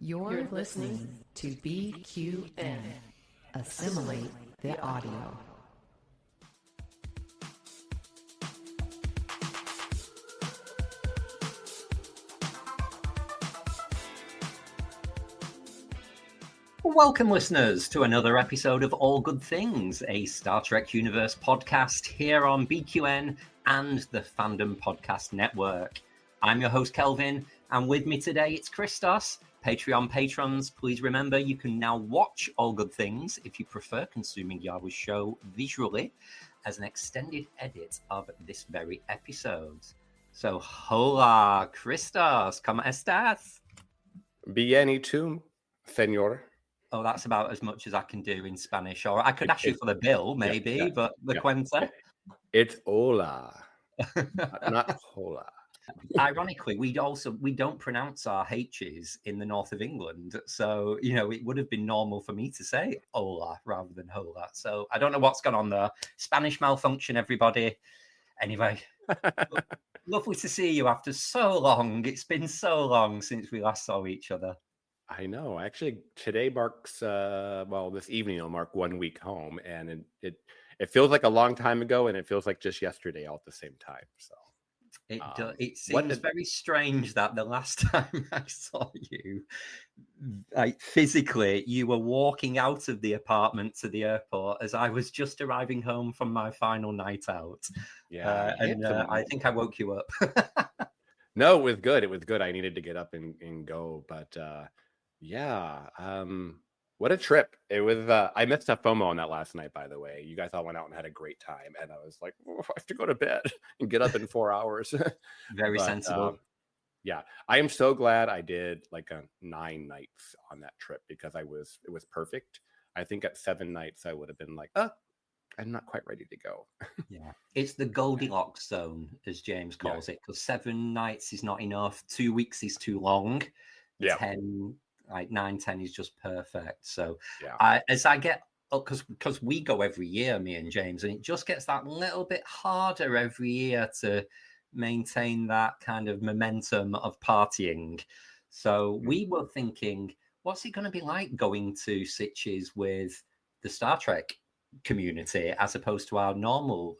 You're listening to BQN. Assimilate the audio. Welcome, listeners, to another episode of All Good Things, a Star Trek Universe podcast here on BQN and the Fandom Podcast Network. I'm your host, Kelvin, and with me today it's Christos. Patreon patrons, please remember you can now watch All Good Things if you prefer consuming Yahweh's show visually as an extended edit of this very episode. So, hola, Christos, ¿cómo estás? Bien y tú, señor? Oh, that's about as much as I can do in Spanish. Or I could ask you for the bill, maybe, but the cuenta? It's hola, not hola. Ironically, we don't pronounce our H's in the north of England. So, it would have been normal for me to say hola rather than hola. So I don't know what's gone on there. Spanish malfunction, everybody. Anyway, lovely to see you after so long. It's been so long since we last saw each other. I know. Actually, today marks, this evening will mark 1 week home. And it feels like a long time ago, and it feels like just yesterday all at the same time. So. It seems very strange that the last time I saw you, like physically, you were walking out of the apartment to the airport as I was just arriving home from my final night out. Yeah, I think I woke you up. No, it was good. It was good. I needed to get up and go, but what a trip. It was. I missed a FOMO on that last night, by the way. You guys all went out and had a great time, and I was like, I have to go to bed and get up in 4 hours. Very sensible. I am so glad I did like 9 nights on that trip because it was perfect. I think at 7 nights I would have been like, I'm not quite ready to go. Yeah, it's the Goldilocks zone, as James calls it, because 7 nights is not enough. 2 weeks is too long. 10. Like 9, 10 is just perfect. So as I get up, because we go every year, me and James, and it just gets that little bit harder every year to maintain that kind of momentum of partying. So we were thinking, what's it going to be like going to Sitges with the Star Trek community as opposed to our normal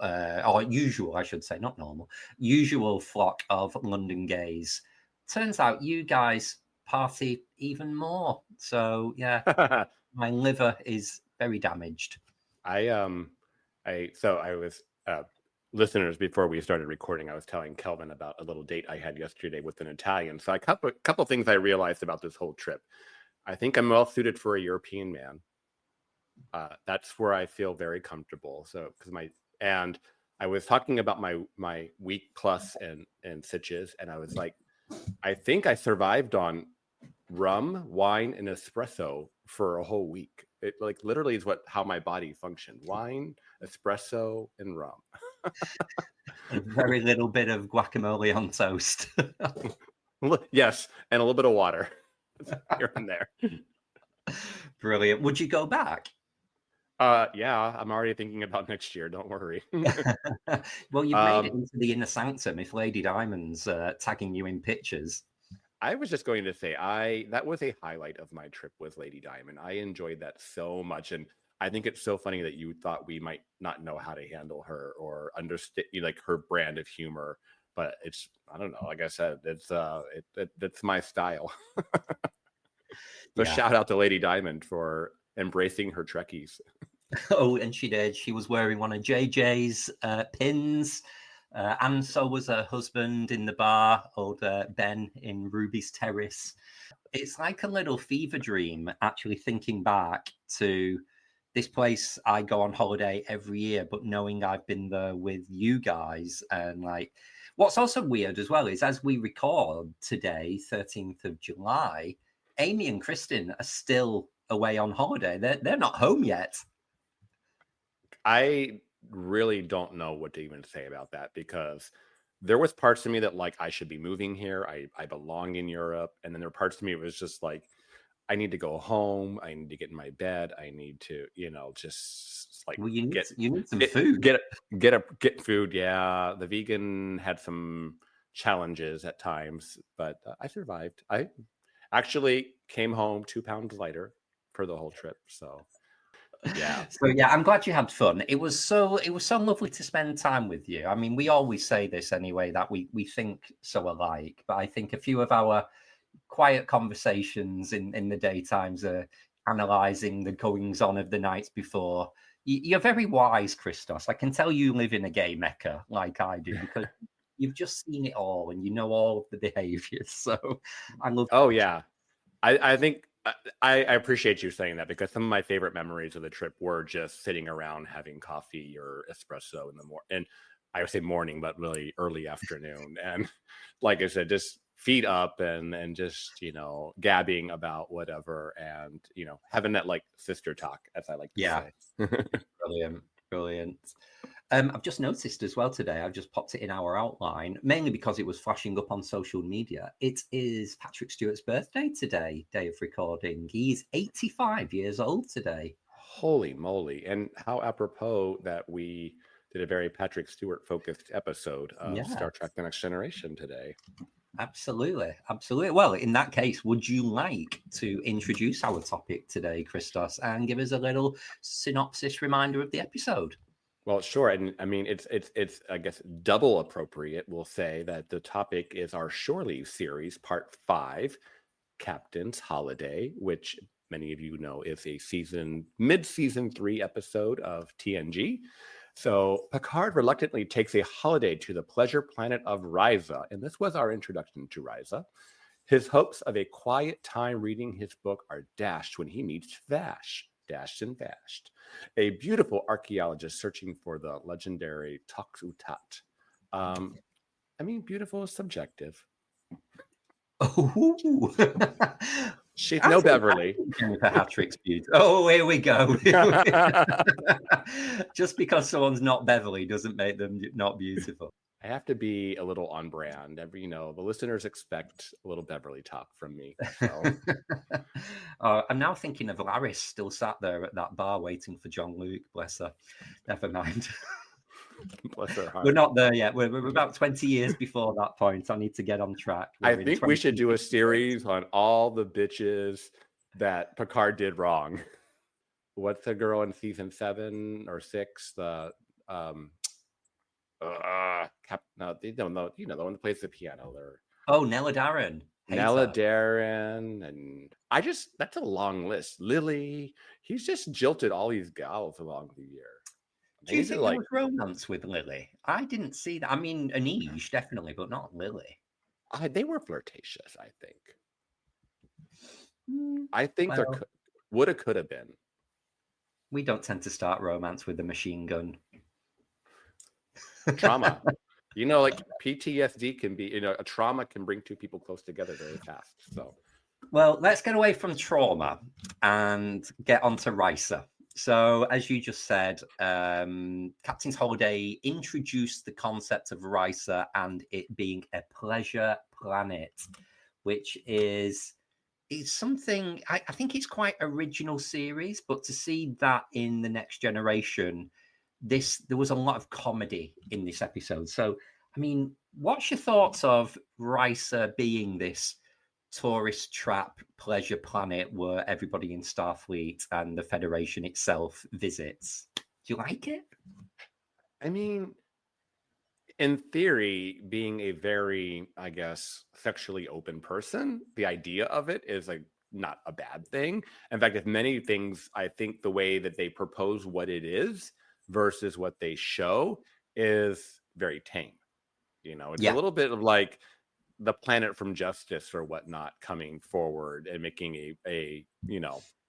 or usual, I should say, not normal, usual flock of London gays. Turns out you guys party even more. So my liver is very damaged. Listeners, before we started recording, I was telling Kelvin about a little date I had yesterday with an Italian. So a couple things I realized about this whole trip. I think I'm well suited for a European man. That's where I feel very comfortable. So and I was talking about my week plus in Sitges, and I was like, I think I survived on rum, wine, and espresso for a whole week. It like literally is how my body functioned. Wine, espresso, and rum. A very little bit of guacamole on toast. Yes, and a little bit of water here and there. Brilliant. Would you go back? I'm already thinking about next year. Don't worry. Well, you've made it into the inner sanctum if Lady Diamond's tagging you in pictures. I was just going to say, that was a highlight of my trip with Lady Diamond. I enjoyed that so much, and I think it's so funny that you thought we might not know how to handle her or understand like her brand of humor. But I don't know. Like I said, it's my style. So shout out to Lady Diamond for embracing her Trekkies. Oh, and she did. She was wearing one of JJ's pins. And so was her husband in the bar, old Ben in Ruby's Terrace. It's like a little fever dream, actually, thinking back to this place I go on holiday every year, but knowing I've been there with you guys. And like, what's also weird as well is as we record today, 13th of July, Amy and Kristin are still away on holiday. They're not home yet. I really don't know what to even say about that because there was parts of me that like I should be moving here. I belong in Europe. And then there were parts of me it was just like I need to go home. I need to get in my bed. I need to, just like you need some food. Get food. Yeah. The vegan had some challenges at times, but I survived. Actually came home 2 pounds lighter for the whole trip. So yeah. So yeah, I'm glad you had fun. It was so lovely to spend time with you. I mean, we always say this anyway, that we think so alike, but I think a few of our quiet conversations in the daytimes are analysing the goings on of the nights before. You're very wise, Christos. I can tell you live in a gay mecca like I do, because you've just seen it all and you know all of the behaviours. So I love. Oh yeah, I think I appreciate you saying that, because some of my favorite memories of the trip were just sitting around having coffee or espresso in the morning. And I would say morning, but really early afternoon. And like I said, just feet up and just, gabbing about whatever, and, having that like sister talk, as I like to say. Brilliant. I've just noticed as well today, I've just popped it in our outline, mainly because it was flashing up on social media. It is Patrick Stewart's birthday today, day of recording. He's 85 years old today. Holy moly. And how apropos that we did a very Patrick Stewart focused episode of Star Trek The Next Generation today. Absolutely. Well, in that case, would you like to introduce our topic today, Christos, and give us a little synopsis reminder of the episode? Well, sure. And I mean, it's I guess double appropriate. We'll say that the topic is our Shore Leave series, part 5, Captain's Holiday, which many of you know is a mid-season 3 episode of TNG. So Picard reluctantly takes a holiday to the pleasure planet of Risa, and this was our introduction to Risa. His hopes of a quiet time reading his book are dashed when he meets Vash, dashed and vashed, a beautiful archaeologist searching for the legendary Tox Utat. I mean, beautiful is subjective. Oh, she's no Beverly. Patrick's beautiful. Oh, here we go. Just because someone's not Beverly doesn't make them not beautiful. I have to be a little on brand. The listeners expect a little Beverly talk from me. So. I'm now thinking of Laris still sat there at that bar waiting for John Luke. Bless her. Never mind. Bless her heart. We're not there yet. We're about 20 years before that point. I need to get on track. I think we should do a series on all the bitches that Picard did wrong. What's the girl in season 7 or 6? The no, they don't know. The one that plays the piano there. Oh, Nella Darren. Nella Darren, and that's a long list. Lily, he's just jilted all these gals along the year. Do you think there was romance with Lily? I didn't see that. I mean, Anish, definitely, but not Lily. They were flirtatious, I think. I think there could have been. We don't tend to start romance with a machine gun. Trauma. Like PTSD can be, a trauma can bring two people close together very fast. So, well, let's get away from trauma and get onto Risa. So, as you just said, Captain's Holiday introduced the concept of Risa and it being a pleasure planet, which is something I think it's quite original series, but to see that in The Next Generation, there was a lot of comedy in this episode. So, I mean, what's your thoughts of Risa being this tourist trap pleasure planet where everybody in Starfleet and the Federation itself visits? Do you like it? I mean, in theory, being a very, I guess, sexually open person, the idea of it is not a bad thing. In fact, if many things, I think the way that they propose what it is versus what they show is very tame. It's a little bit of like the Planet from Justice or whatnot coming forward and making a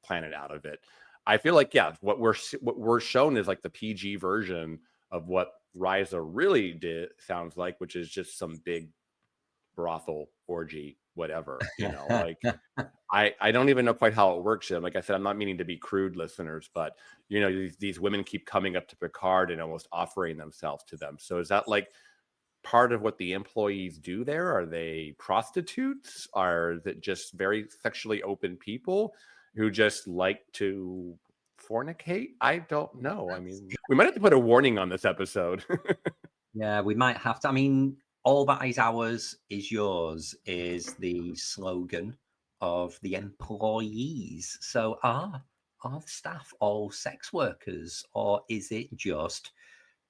planet out of it. I feel like, what we're shown is like the PG version of what Risa really sounds like, which is just some big brothel orgy, whatever, I don't even know quite how it works. Like I said, I'm not meaning to be crude, listeners, but these women keep coming up to Picard and almost offering themselves to them. So is that like part of what the employees do there? Are they prostitutes? Are that just very sexually open people who just like to fornicate? I don't know. I mean, we might have to put a warning on this episode. Yeah, we might have to. I mean, all that is ours is yours is the slogan of the employees. So are the staff all sex workers, or is it just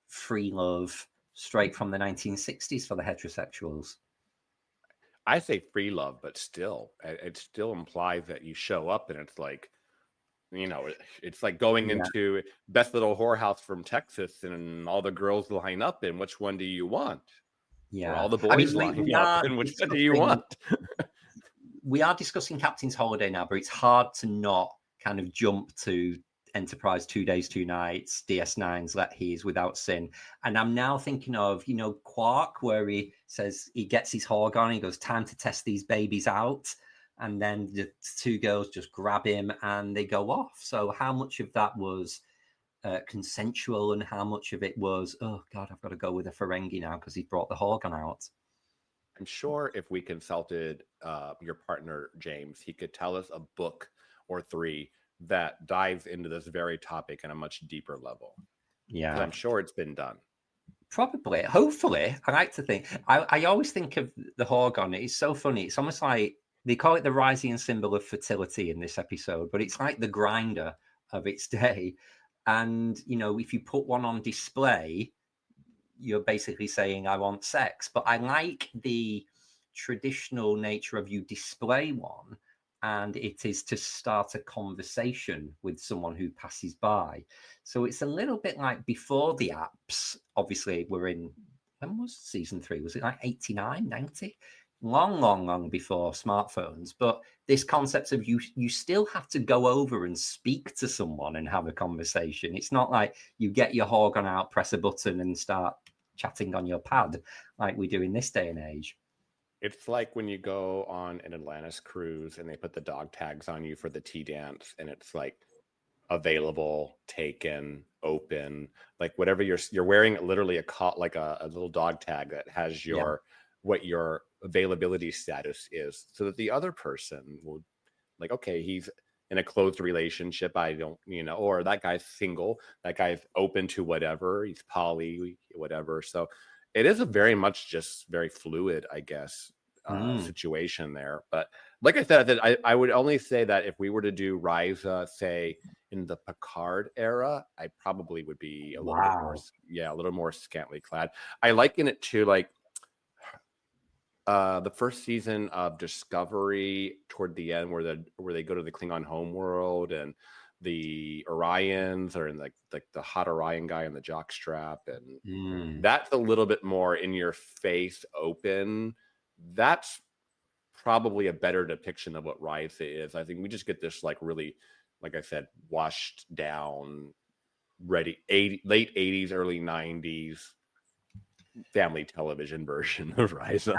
free love straight from the 1960s for the heterosexuals? I say free love, but still, it still implies that you show up and it's like, it's like going into best little whorehouse from Texas and all the girls line up, and which one do you want? Yeah. Or all the boys line up, and which one do you want? We are discussing Captain's Holiday now, but it's hard to not kind of jump to Enterprise 2 Days, 2 Nights, DS9's Let He's Without Sin. And I'm now thinking of, Quark, where he says he gets his hog on, he goes, time to test these babies out. And then the two girls just grab him and they go off. So how much of that was consensual and how much of it was, oh, God, I've got to go with a Ferengi now because he brought the Horgon out? I'm sure if we consulted your partner, James, he could tell us a book or 3 that dives into this very topic on a much deeper level. Yeah. I'm sure it's been done. Probably. Hopefully. I like to think. I always think of the Horgon. It's so funny. It's almost like they call it the Ryzian symbol of fertility in this episode, but it's like the grinder of its day. And, if you put one on display, you're basically saying, I want sex. But I like the traditional nature of you display one, and it is to start a conversation with someone who passes by. So it's a little bit like before the apps. Obviously, when was season 3? Was it like 89, 90? Long before smartphones. But this concept of you still have to go over and speak to someone and have a conversation. It's not like you get your Horgon out, press a button and start chatting on your pad like we do in this day and age. It's like when you go on an Atlantis cruise and they put the dog tags on you for the tea dance, and it's like available, taken, open, like whatever you're wearing, literally a little dog tag that has what your availability status is, so that the other person will like, okay, he's in a closed relationship, I don't, or that guy's single, that guy's open to whatever, he's poly, whatever. So it is a very much just very fluid, I guess, situation there. But like I said, I would only say that if we were to do Risa, say in the Picard era, I probably would be a little bit more, a little more scantily clad. I liken it to like the first season of Discovery toward the end, where they go to the Klingon homeworld and the Orions are in like the hot Orion guy in the jockstrap, and that's a little bit more in your face, open. That's probably a better depiction of what Risa is. I think we just get this like really, like I said, washed down, ready late 80s, early 90s family television version of Risa.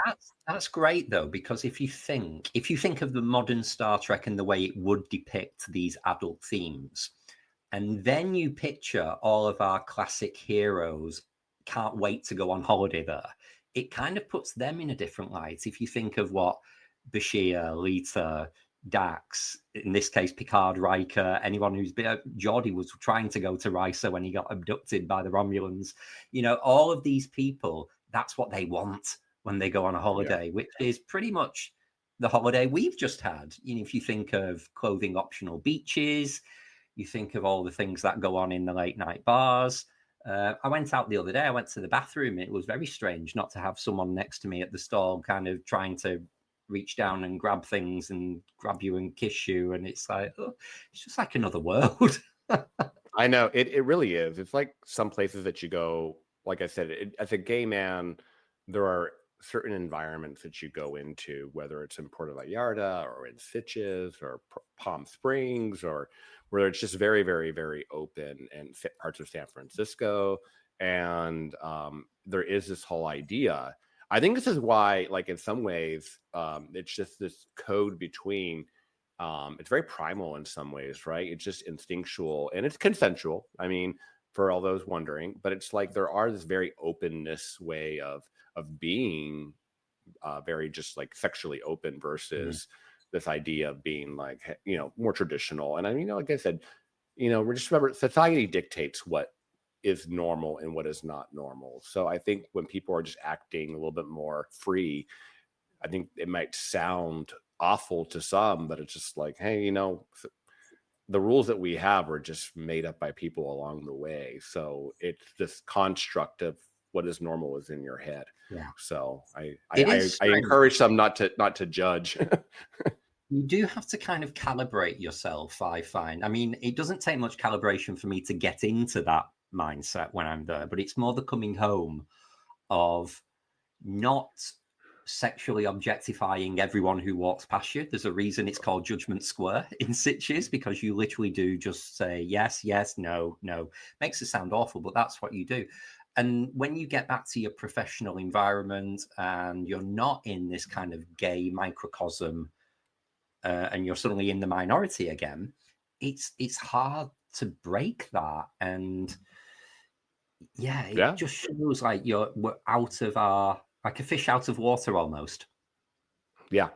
That's great though, because if you think of the modern Star Trek and the way it would depict these adult themes, and then you picture all of our classic heroes can't wait to go on holiday there, it kind of puts them in a different light. If you think of what Bashir, Lita, Dax, in this case Picard, Riker, anyone who's been, Geordi was trying to go to Risa when he got abducted by the Romulans. All of these people, that's what they want when they go on a holiday, which is pretty much the holiday we've just had. If you think of clothing optional beaches, you think of all the things that go on in the late night bars. I went out the other day, I went to the bathroom. It was very strange not to have someone next to me at the stall kind of trying to reach down and grab things and grab you and kiss you. And it's like, it's just like another world. I know, it really is. It's like some places that you go, like I said, as a gay man, there are certain environments that you go into, whether it's in Puerto Vallarta or in Sitges or Palm Springs, or where it's just very, very, very open, and parts of San Francisco. And there is this whole idea. I think this is why, like in some ways, it's just this code between, it's very primal in some ways, right? It's just instinctual and it's consensual. I mean, for all those wondering, but it's like there are this very openness way of being very just like sexually open versus this idea of being like, more traditional. And I mean, like I said, we're just, remember, society dictates what is normal and what is not normal. So I think when people are just acting a little bit more free, I think it might sound awful to some, but it's just like, hey, you know, the rules that we have are just made up by people along the way. So it's this construct of what is normal is in your head. Yeah. So I encourage some not to judge. You do have to kind of calibrate yourself, I find. I mean, it doesn't take much calibration for me to get into that mindset when I'm there, but it's more the coming home of not sexually objectifying everyone who walks past you. There's a reason it's called Judgment Square in Sitches, because you literally do just say yes, yes, no, no. Makes it sound awful, but that's what you do. And when you get back to your professional environment and you're not in this kind of gay microcosm, and you're suddenly in the minority again, it's hard to break that. And it just shows like we're out of like a fish out of water almost. Yeah,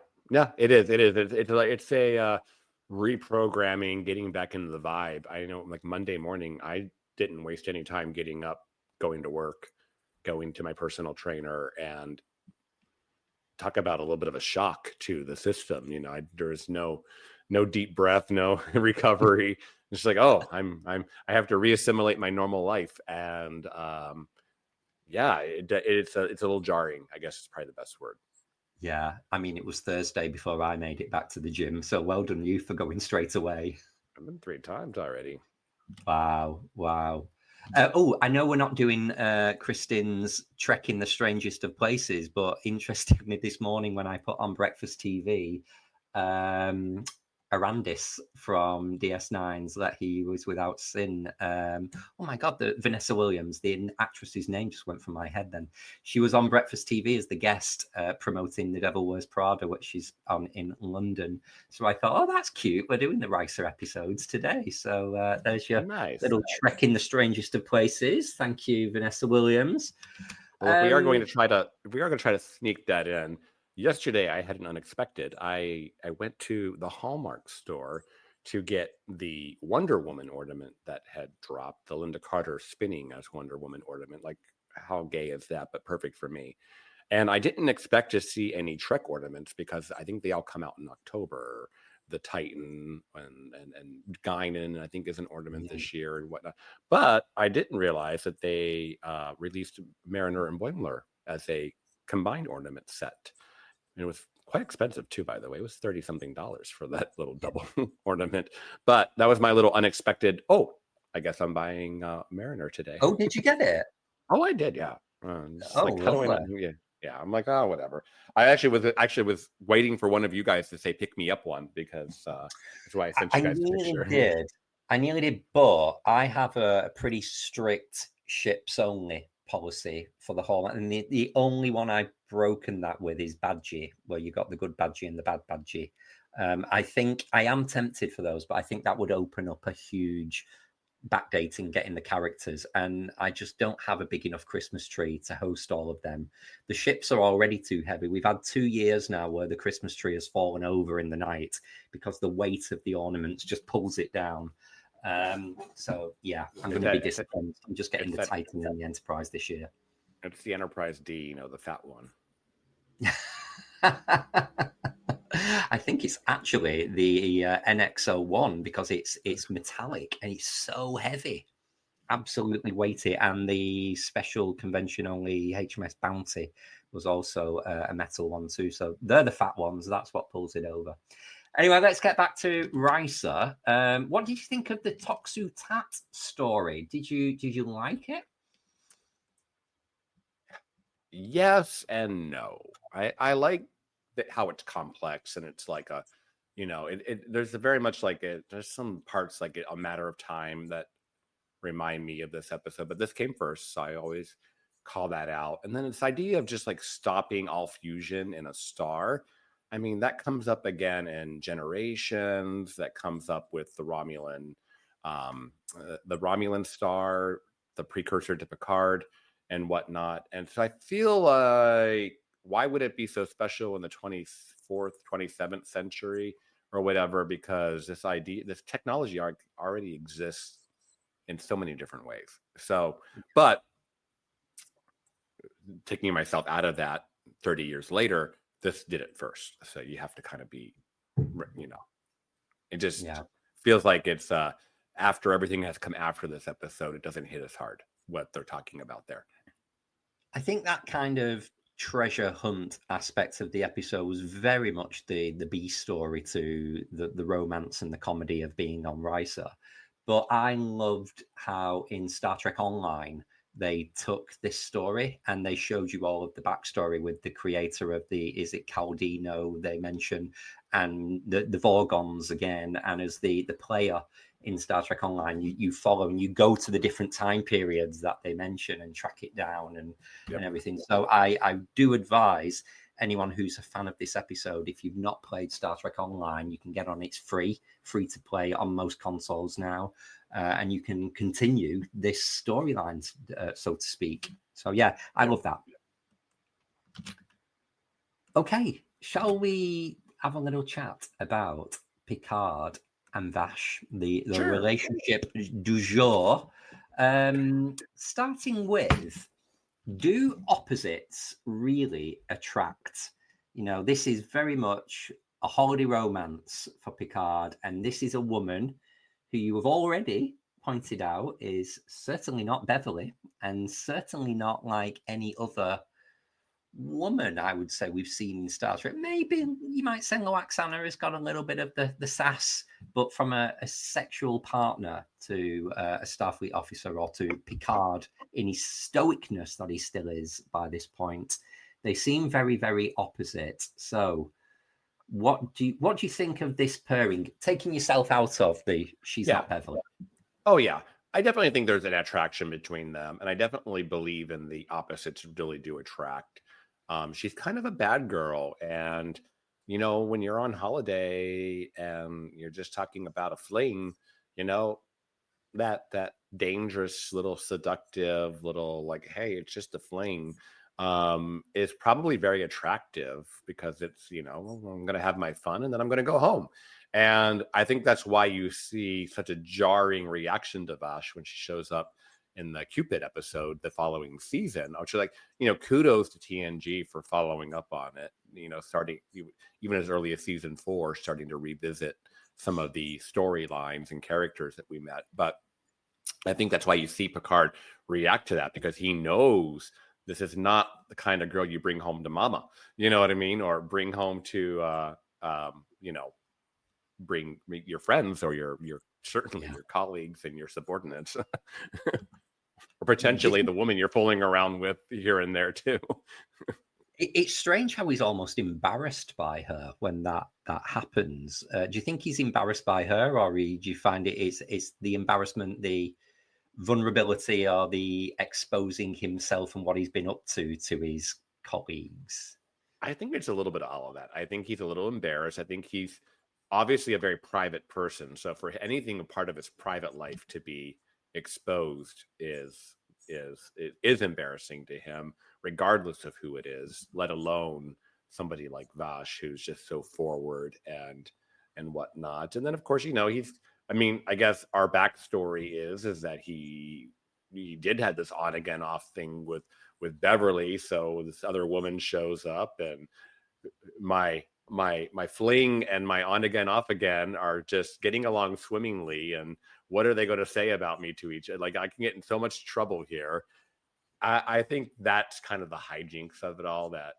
it is. It's a reprogramming, getting back into the vibe. I know, like Monday morning, I didn't waste any time getting up, going to work, going to my personal trainer, and talk about a little bit of a shock to the system. You know, there's no deep breath, no recovery. It's like, oh, I have to reassimilate my normal life. And it's a little jarring, I guess is probably the best word. Yeah. I mean, it was Thursday before I made it back to the gym. So well done you for going straight away. I've been 3 times already. Wow. I know we're not doing Kristin's Trek in the Strangest of Places, but interestingly, this morning when I put on breakfast TV, Arandis from DS9's that he was without sin. Oh my God, the Vanessa Williams, the actress's name just went from my head then. She was on breakfast TV as the guest promoting The Devil Wears Prada, which is on in London. So I thought, oh, that's cute. We're doing the Ricer episodes today. So there's your little Trek in the Strangest of Places. Thank you, Vanessa Williams. Well, if we are going to try to sneak that in, yesterday, I had an unexpected. I went to the Hallmark store to get the Wonder Woman ornament that had dropped, the Linda Carter spinning as Wonder Woman ornament. Like, how gay is that? But perfect for me. And I didn't expect to see any Trek ornaments because I think they all come out in October. The Titan and Guinan, I think, is an ornament this year and whatnot. But I didn't realize that they released Mariner and Boimler as a combined ornament set. And it was quite expensive too, by the way. It was $30-something for that little double ornament. But that was my little unexpected. Oh, I guess I'm buying Mariner today. Oh, did you get it? Oh, I did. Yeah. Yeah. I'm like, oh, whatever. I actually was waiting for one of you guys to say pick me up one because that's why I sent you guys the picture. I nearly did, but I have a pretty strict ships only policy for the whole, and the only one I've broken that with is Badgie, where you got the good Badgie and the bad Badgie. I think I am tempted for those, but I think that would open up a huge backdating getting the characters, and I just don't have a big enough Christmas tree to host all of them. The ships are already too heavy. We've had 2 years now where the Christmas tree has fallen over in the night because the weight of the ornaments just pulls it down. So yeah, I'm going to be disappointed. I'm just getting the Titan and the Enterprise this year. It's the Enterprise D, the fat one. I think it's actually the NX-01 because it's metallic and it's so heavy, absolutely weighty. And the special convention only HMS Bounty was also a metal one too. So they're the fat ones. That's what pulls it over. Anyway, let's get back to Ricer. What did you think of the Toxu Tat story? Did you like it? Yes and no. I like how it's complex and it's like a, there's a very much like there's some parts like A Matter of Time that remind me of this episode, but this came first, so I always call that out. And then this idea of just like stopping all fusion in a star. I mean, that comes up again in Generations. That comes up with the Romulan star, the precursor to Picard and whatnot. And so I feel like, why would it be so special in the 24th, 27th century or whatever? Because this technology already exists in so many different ways. So, but taking myself out of that 30 years later, this did it first. So you have to kind of be, it just feels like it's after everything has come after this episode, it doesn't hit as hard what they're talking about there. I think that kind of treasure hunt aspect of the episode was very much the B story to the romance and the comedy of being on Risa. But I loved how in Star Trek Online, they took this story and they showed you all of the backstory with the creator of is it Caldino they mention, and the Vorgons again. And as the player in Star Trek Online, you follow and you go to the different time periods that they mention and track it down and everything. So I do advise anyone who's a fan of this episode, if you've not played Star Trek Online, you can get on. It's free to play on most consoles now. And you can continue this storyline, so to speak. So, yeah, I love that. Okay, shall we have a little chat about Picard and Vash, the relationship du jour? Starting with, do opposites really attract? This is very much a holiday romance for Picard, and this is a woman who you have already pointed out is certainly not Beverly and certainly not like any other woman, I would say, we've seen in Star Trek. Maybe you might say Loaxana has got a little bit of the sass, but from a sexual partner to a Starfleet officer or to Picard in his stoicness that he still is by this point, they seem very, very opposite. So what do you think of this pairing, taking yourself out of she's not Beverly? Oh yeah, I definitely think there's an attraction between them, and I definitely believe in the opposites really do attract. She's kind of a bad girl, and when you're on holiday and you're just talking about a fling, that dangerous little seductive little like, hey, it's just a fling, is probably very attractive because it's, I'm going to have my fun and then I'm going to go home. And I think that's why you see such a jarring reaction to Vash when she shows up in the Cupid episode the following season. Which is like, kudos to TNG for following up on it, starting even as early as season 4, starting to revisit some of the storylines and characters that we met. But I think that's why you see Picard react to that, because he knows this is not the kind of girl you bring home to mama, you know what I mean? Or bring home to, bring your friends or your certainly your colleagues and your subordinates, or potentially the woman you're fooling around with here and there too. It's strange how he's almost embarrassed by her when that happens. Do you think he's embarrassed by her, or do you find it's the embarrassment, the vulnerability, or the exposing himself and what he's been up to his colleagues? I think it's a little bit of all of that. I think he's a little embarrassed. I think he's obviously a very private person. So for anything a part of his private life to be exposed is embarrassing to him, regardless of who it is, let alone somebody like Vash, who's just so forward and whatnot. And then of course, I guess our backstory is that he did have this on again off thing with Beverly. So this other woman shows up, and my fling and my on again off again are just getting along swimmingly. And what are they going to say about me to each other? Like, I can get in so much trouble here. I think that's kind of the hijinks of it all, that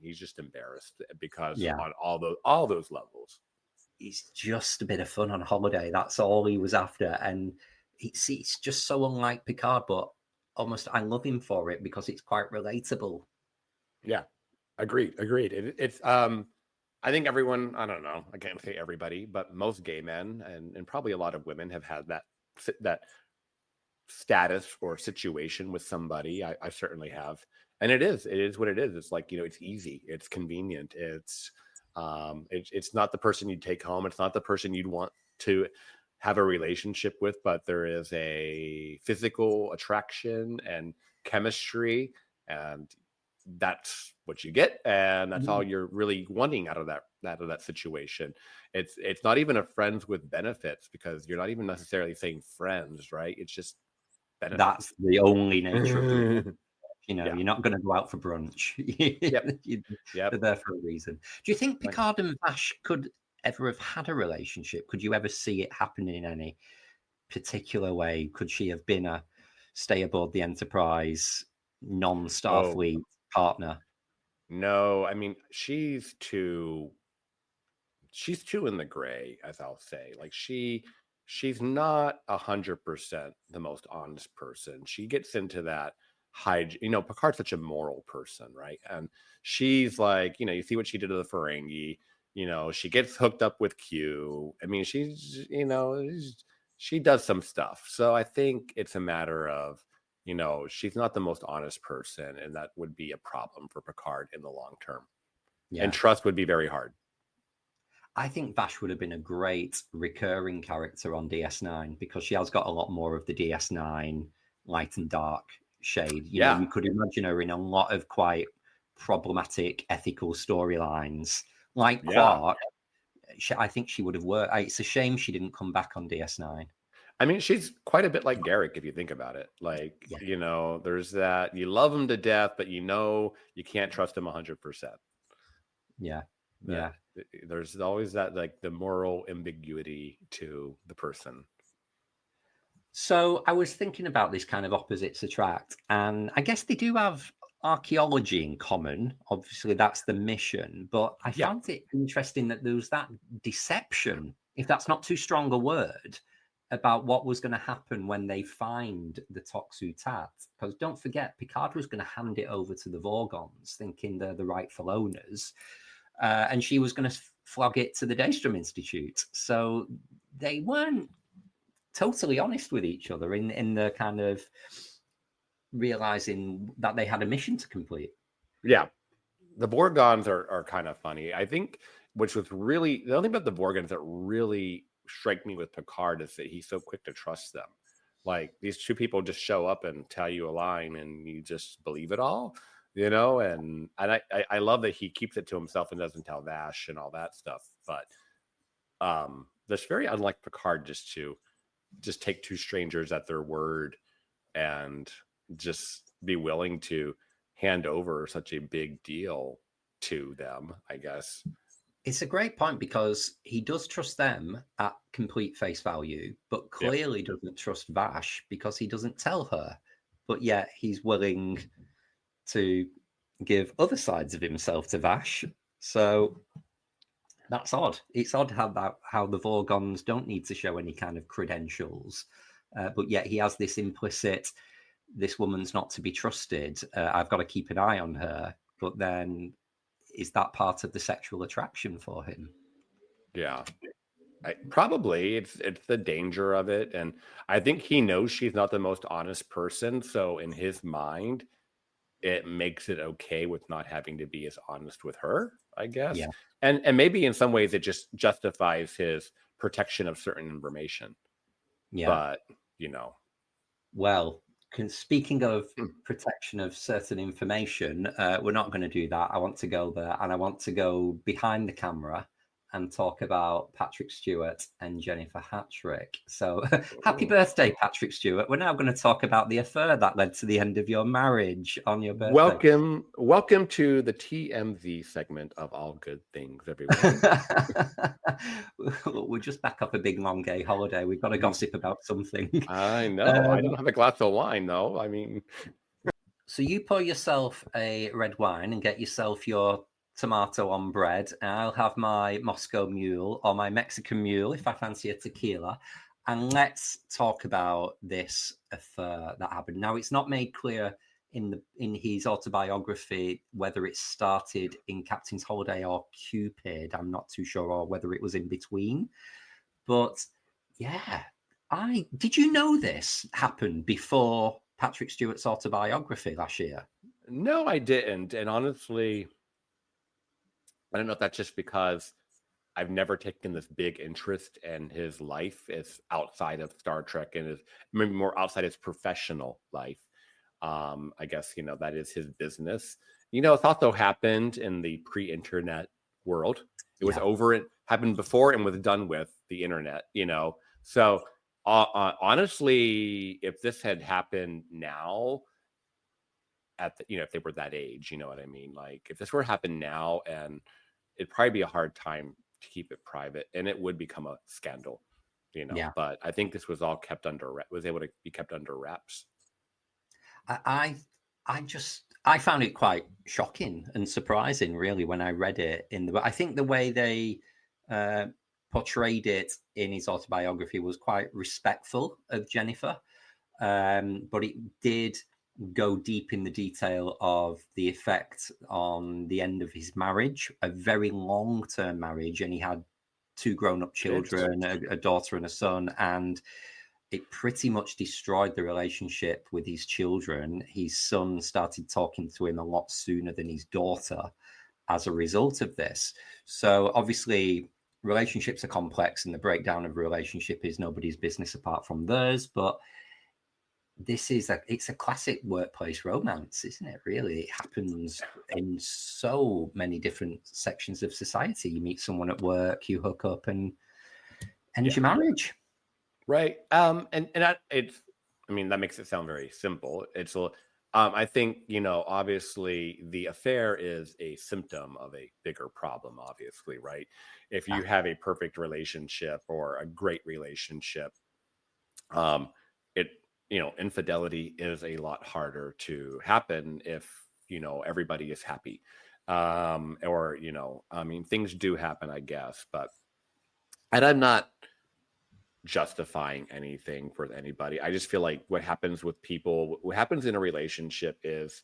he's just embarrassed because on all those levels, it's just a bit of fun on holiday. That's all he was after. And it's just so unlike Picard, but almost I love him for it because it's quite relatable. Yeah, agreed. It's I think everyone, I don't know, I can't say everybody, but most gay men and probably a lot of women have had that status or situation with somebody. I certainly have. And it is what it is. It's like, it's easy. It's convenient. It's not the person you'd take home. It's not the person you'd want to have a relationship with, but there is a physical attraction and chemistry, and that's what you get, and that's all you're really wanting out of that situation. It's not even a friends with benefits, because you're not even necessarily saying friends, right? It's just benefits. That's the only nature of it. You know, you're not going to go out for brunch. They're there for a reason. Do you think Picard and Vash could ever have had a relationship? Could you ever see it happen in any particular way? Could she have been a stay aboard the Enterprise, non-Starfleet partner? No, I mean, she's too in the gray, as I'll say. Like she's not 100% the most honest person. She gets into that Picard's such a moral person, right? And she's like, you see what she did to the Ferengi. She gets hooked up with Q. I mean, she's, she does some stuff. So I think it's a matter of, she's not the most honest person, and that would be a problem for Picard in the long term. Yeah. And trust would be very hard. I think Vash would have been a great recurring character on DS9 because she has got a lot more of the DS9 light and dark shade. You know, you could imagine her in a lot of quite problematic ethical storylines. Like Quark, I think she would have worked. It's a shame she didn't come back on DS9. I mean, she's quite a bit like Garak, if you think about it. Like, there's that, you love him to death, but you can't trust him 100%. Yeah. There's always that, like, the moral ambiguity to the person. So I was thinking about this kind of opposites attract, and I guess they do have archaeology in common. Obviously, that's the mission, but I found it interesting that there was that deception, if that's not too strong a word, about what was going to happen when they find the Toxu Tat. Because don't forget, Picard was going to hand it over to the Vorgons, thinking they're the rightful owners. And she was going to flog it to the Daystrom Institute. So they weren't totally honest with each other in the kind of realizing that they had a mission to complete. Yeah. The Vorgons are kind of funny. I think, which was really, the only thing about the Vorgons that really strike me with Picard is that he's so quick to trust them. Like, these two people just show up and tell you a line and you just believe it all. And I love that he keeps it to himself and doesn't tell Vash and all that stuff. But that's very unlike Picard, just take two strangers at their word and just be willing to hand over such a big deal to them, I guess. It's a great point because he does trust them at complete face value, but clearly doesn't trust Vash because he doesn't tell her. But yet he's willing to give other sides of himself to Vash. So that's odd. It's odd how the Vorgons don't need to show any kind of credentials, but yet he has this implicit, this woman's not to be trusted. I've got to keep an eye on her. But then is that part of the sexual attraction for him? Yeah. Probably it's the danger of it. And I think he knows she's not the most honest person. So in his mind, it makes it okay with not having to be as honest with her, I guess. Yeah. And maybe in some ways it just justifies his protection of certain information. Yeah. But, Well, speaking of protection of certain information, we're not going to do that. I want to go there, and I want to go behind the camera and talk about Patrick Stewart and Jennifer Hattrick. So happy birthday, Patrick Stewart. We're now going to talk about the affair that led to the end of your marriage on your birthday. Welcome to the TMZ segment of All Good Things, everyone. We're just back off a big, long gay holiday. We've got to gossip about something. I know. I don't have a glass of wine, though. I mean... So you pour yourself a red wine and get yourself your tomato on bread, and I'll have my Moscow Mule or my Mexican Mule if I fancy a tequila, and let's talk about this affair that happened. Now, it's not made clear in his autobiography whether it started in Captain's Holiday or Cupid. I'm not too sure, or whether it was in between. But yeah, did you know this happened before Patrick Stewart's autobiography last year? No, I didn't. And honestly, I don't know if that's just because I've never taken this big interest in his life. It's outside of Star Trek and is maybe more outside his professional life. I guess, that is his business. It's also happened in the pre-internet world. It was over. It happened before and was done with the internet, So honestly, if this had happened now, at the, if they were that age, you know what I mean? Like if this were to happen now, and it'd probably be a hard time to keep it private, and it would become a scandal, but I think this was all was able to be kept under wraps. I found it quite shocking and surprising, really, when I read it I think the way they portrayed it in his autobiography was quite respectful of Jennifer, but it did go deep in the detail of the effect on the end of his marriage, a very long-term marriage, and he had 2 grown-up children, a daughter and a son, and it pretty much destroyed the relationship with his children. His son started talking to him a lot sooner than his daughter as a result of this. So obviously relationships are complex, and the breakdown of a relationship is nobody's business apart from theirs. But it's a classic workplace romance, isn't it? Really, it happens in so many different sections of society. You meet someone at work, you hook up, and it's your marriage. Right. And that that makes it sound very simple. It's I think, obviously the affair is a symptom of a bigger problem, obviously, right? If you have a perfect relationship or a great relationship, infidelity is a lot harder to happen if, everybody is happy. Things do happen, I guess, and I'm not justifying anything for anybody. I just feel like what happens in a relationship is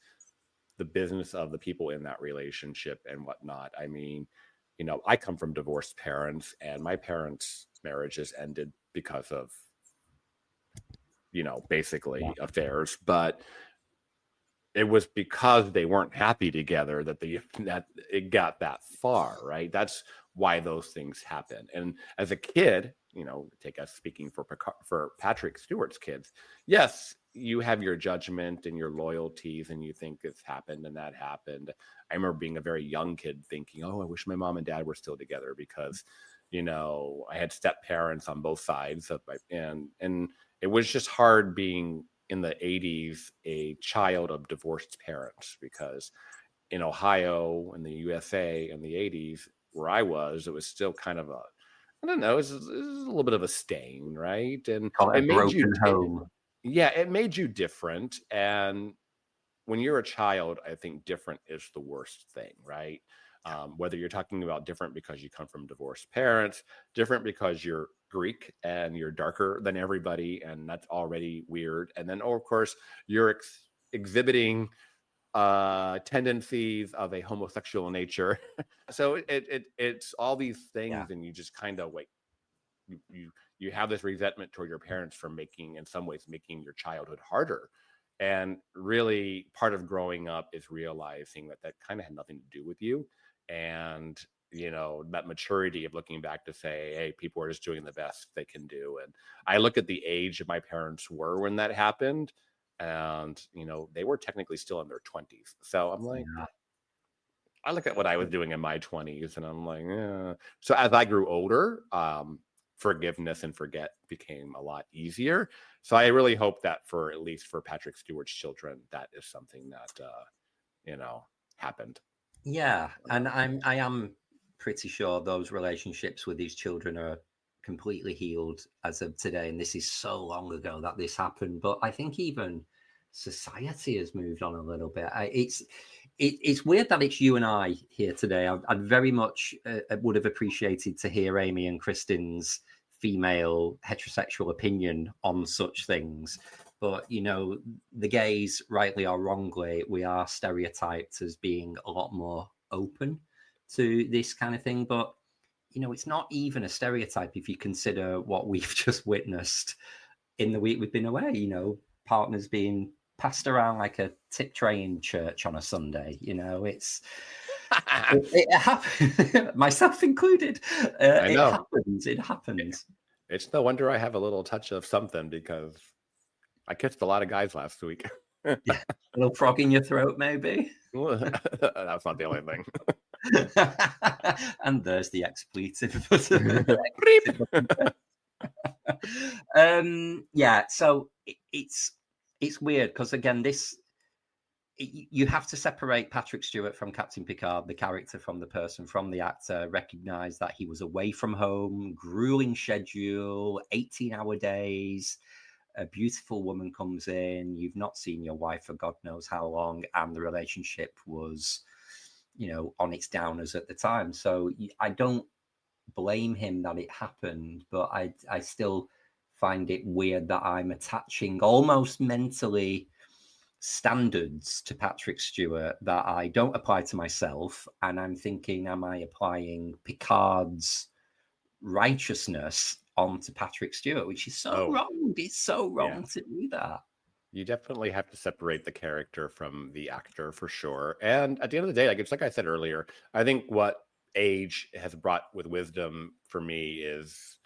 the business of the people in that relationship and whatnot. I mean, I come from divorced parents, and my parents' marriages ended because of, basically affairs, but it was because they weren't happy together that it got that far, right? That's why those things happen. And as a kid, take us speaking for Patrick Stewart's kids, yes, you have your judgment and your loyalties, and you think it's happened and that happened. I remember being a very young kid thinking, oh, I wish my mom and dad were still together, because, I had step parents on both sides of and it was just hard being in the 80s a child of divorced parents, because in Ohio and the USA in the 80s, where I was, it was still kind of I don't know, it was a little bit of a stain, right? And it made you home. Yeah, it made you different. And when you're a child, I think different is the worst thing, right? Whether you're talking about different because you come from divorced parents, different because you're Greek and you're darker than everybody, and that's already weird. And then, of course, you're exhibiting tendencies of a homosexual nature. So it's all these things, and you just kind of you have this resentment toward your parents for in some ways making your childhood harder. And really part of growing up is realizing that kind of had nothing to do with you. And that maturity of looking back to say, hey, people are just doing the best they can do. And I look at the age my parents were when that happened, and they were technically still in their 20s. So I'm like, I look at what I was doing in my 20s, and I'm like, yeah. So as I grew older, forgiveness and forget became a lot easier. So I really hope that at least for Patrick Stewart's children, that is something that happened. Yeah, and I am pretty sure those relationships with these children are completely healed as of today, and this is so long ago that this happened. But I think even society has moved on a little bit. It's weird that it's you and I here today. I'd very much would have appreciated to hear Amy and Kristin's female heterosexual opinion on such things. But, the gays, rightly or wrongly, we are stereotyped as being a lot more open to this kind of thing. But, it's not even a stereotype if you consider what we've just witnessed in the week we've been away, partners being passed around like a tip tray in church on a Sunday. It happens, myself included. I know. It happens. It's no wonder I have a little touch of something, because I kissed a lot of guys last week. Yeah, a little frog in your throat, maybe. That's not the only thing. And there's the expletive. Yeah, so it's weird because, again, this you have to separate Patrick Stewart from Captain Picard, the character from the person, from the actor, recognize that he was away from home, grueling schedule, 18-hour days. A beautiful woman comes in. You've not seen your wife for God knows how long. And the relationship was, on its downers at the time. So I don't blame him that it happened, but I still find it weird that I'm attaching almost mentally standards to Patrick Stewart that I don't apply to myself, and I'm thinking, am I applying Picard's righteousness onto Patrick Stewart, which is so wrong. It's so wrong to do that. You definitely have to separate the character from the actor for sure. And at the end of the day, it's like I said earlier, I think what age has brought with wisdom for me is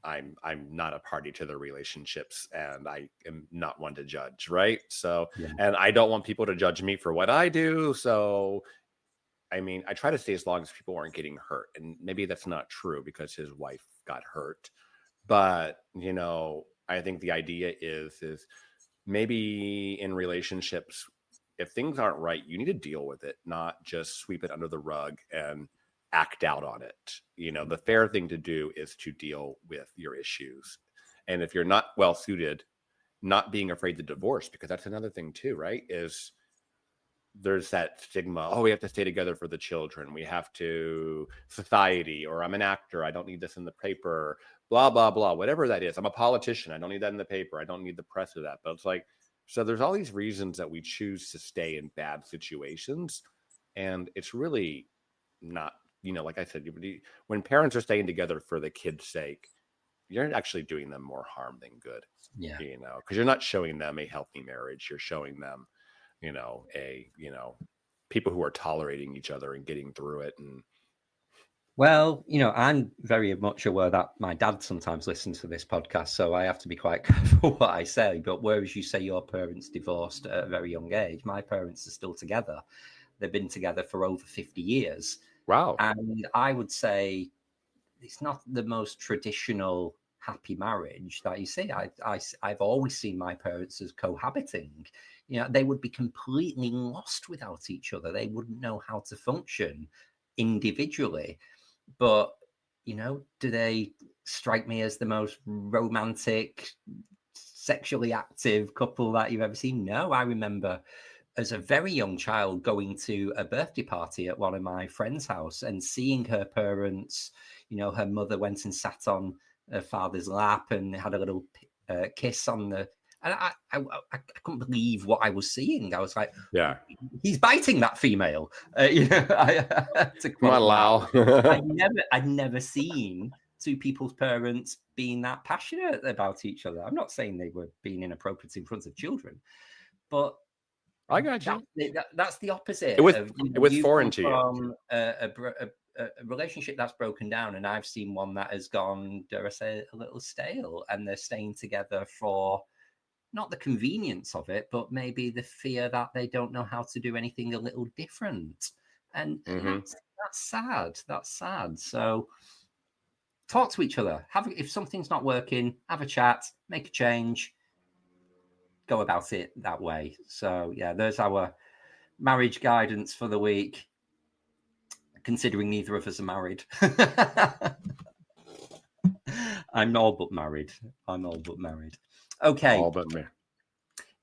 I'm not a party to the relationships, and I am not one to judge, right? So, and I don't want people to judge me for what I do. So, I try to stay as long as people aren't getting hurt. And maybe that's not true because his wife got hurt. But, I think the idea is maybe in relationships, if things aren't right, you need to deal with it, not just sweep it under the rug and act out on it. The fair thing to do is to deal with your issues. And if you're not well suited, not being afraid to divorce, because that's another thing too, right? Is there's that stigma, oh, we have to stay together for the children. We have to society, or I'm an actor. I don't need this in the paper, blah, blah, blah, whatever that is. I'm a politician. I don't need that in the paper. I don't need the press of that. But it's like, so there's all these reasons that we choose to stay in bad situations. And it's really not, like I said, when parents are staying together for the kids' sake, you're actually doing them more harm than good. Yeah. Because you're not showing them a healthy marriage. You're showing them, people who are tolerating each other and getting through it. And well, I'm very much aware that my dad sometimes listens to this podcast, so I have to be quite careful what I say. But whereas you say your parents divorced at a very young age, my parents are still together. They've been together for over 50 years. Wow. And I would say it's not the most traditional happy marriage that you see. I've always seen my parents as cohabiting. They would be completely lost without each other. They wouldn't know how to function individually. But, do they strike me as the most romantic, sexually active couple that you've ever seen? No, I remember as a very young child going to a birthday party at one of my friend's house and seeing her parents. Her mother went and sat on her father's lap and had a little kiss on the. And I couldn't believe what I was seeing. I was like, yeah, he's biting that female. To allow. I'd never seen two people's parents being that passionate about each other. I'm not saying they were being inappropriate in front of children, but I got you. That's the opposite. It was foreign to you. A relationship that's broken down, and I've seen one that has gone, dare I say, a little stale, and they're staying together for not the convenience of it, but maybe the fear that they don't know how to do anything a little different. And that's sad. That's sad. So talk to each other. If something's not working, have a chat, make a change, go about it that way. So yeah, there's our marriage guidance for the week, considering neither of us are married. I'm all but married. Okay. All but me.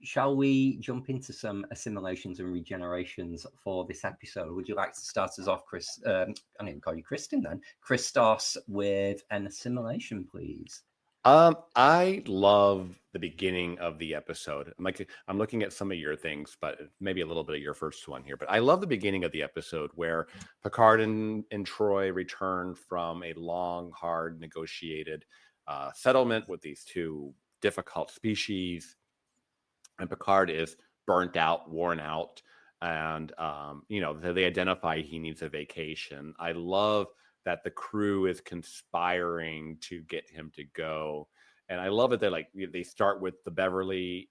Shall we jump into some assimilations and regenerations for this episode? Would you like to start us off, Chris? I didn't even call you Kristin then. Christos, with an assimilation, please. I love the beginning of the episode. I'm looking at some of your things, but maybe a little bit of your first one here. But I love the beginning of the episode where Picard and Troy return from a long, hard, negotiated settlement with these two difficult species, and Picard is burnt out, worn out, and they identify he needs a vacation. I love that the crew is conspiring to get him to go, and I love it that they start with the Beverly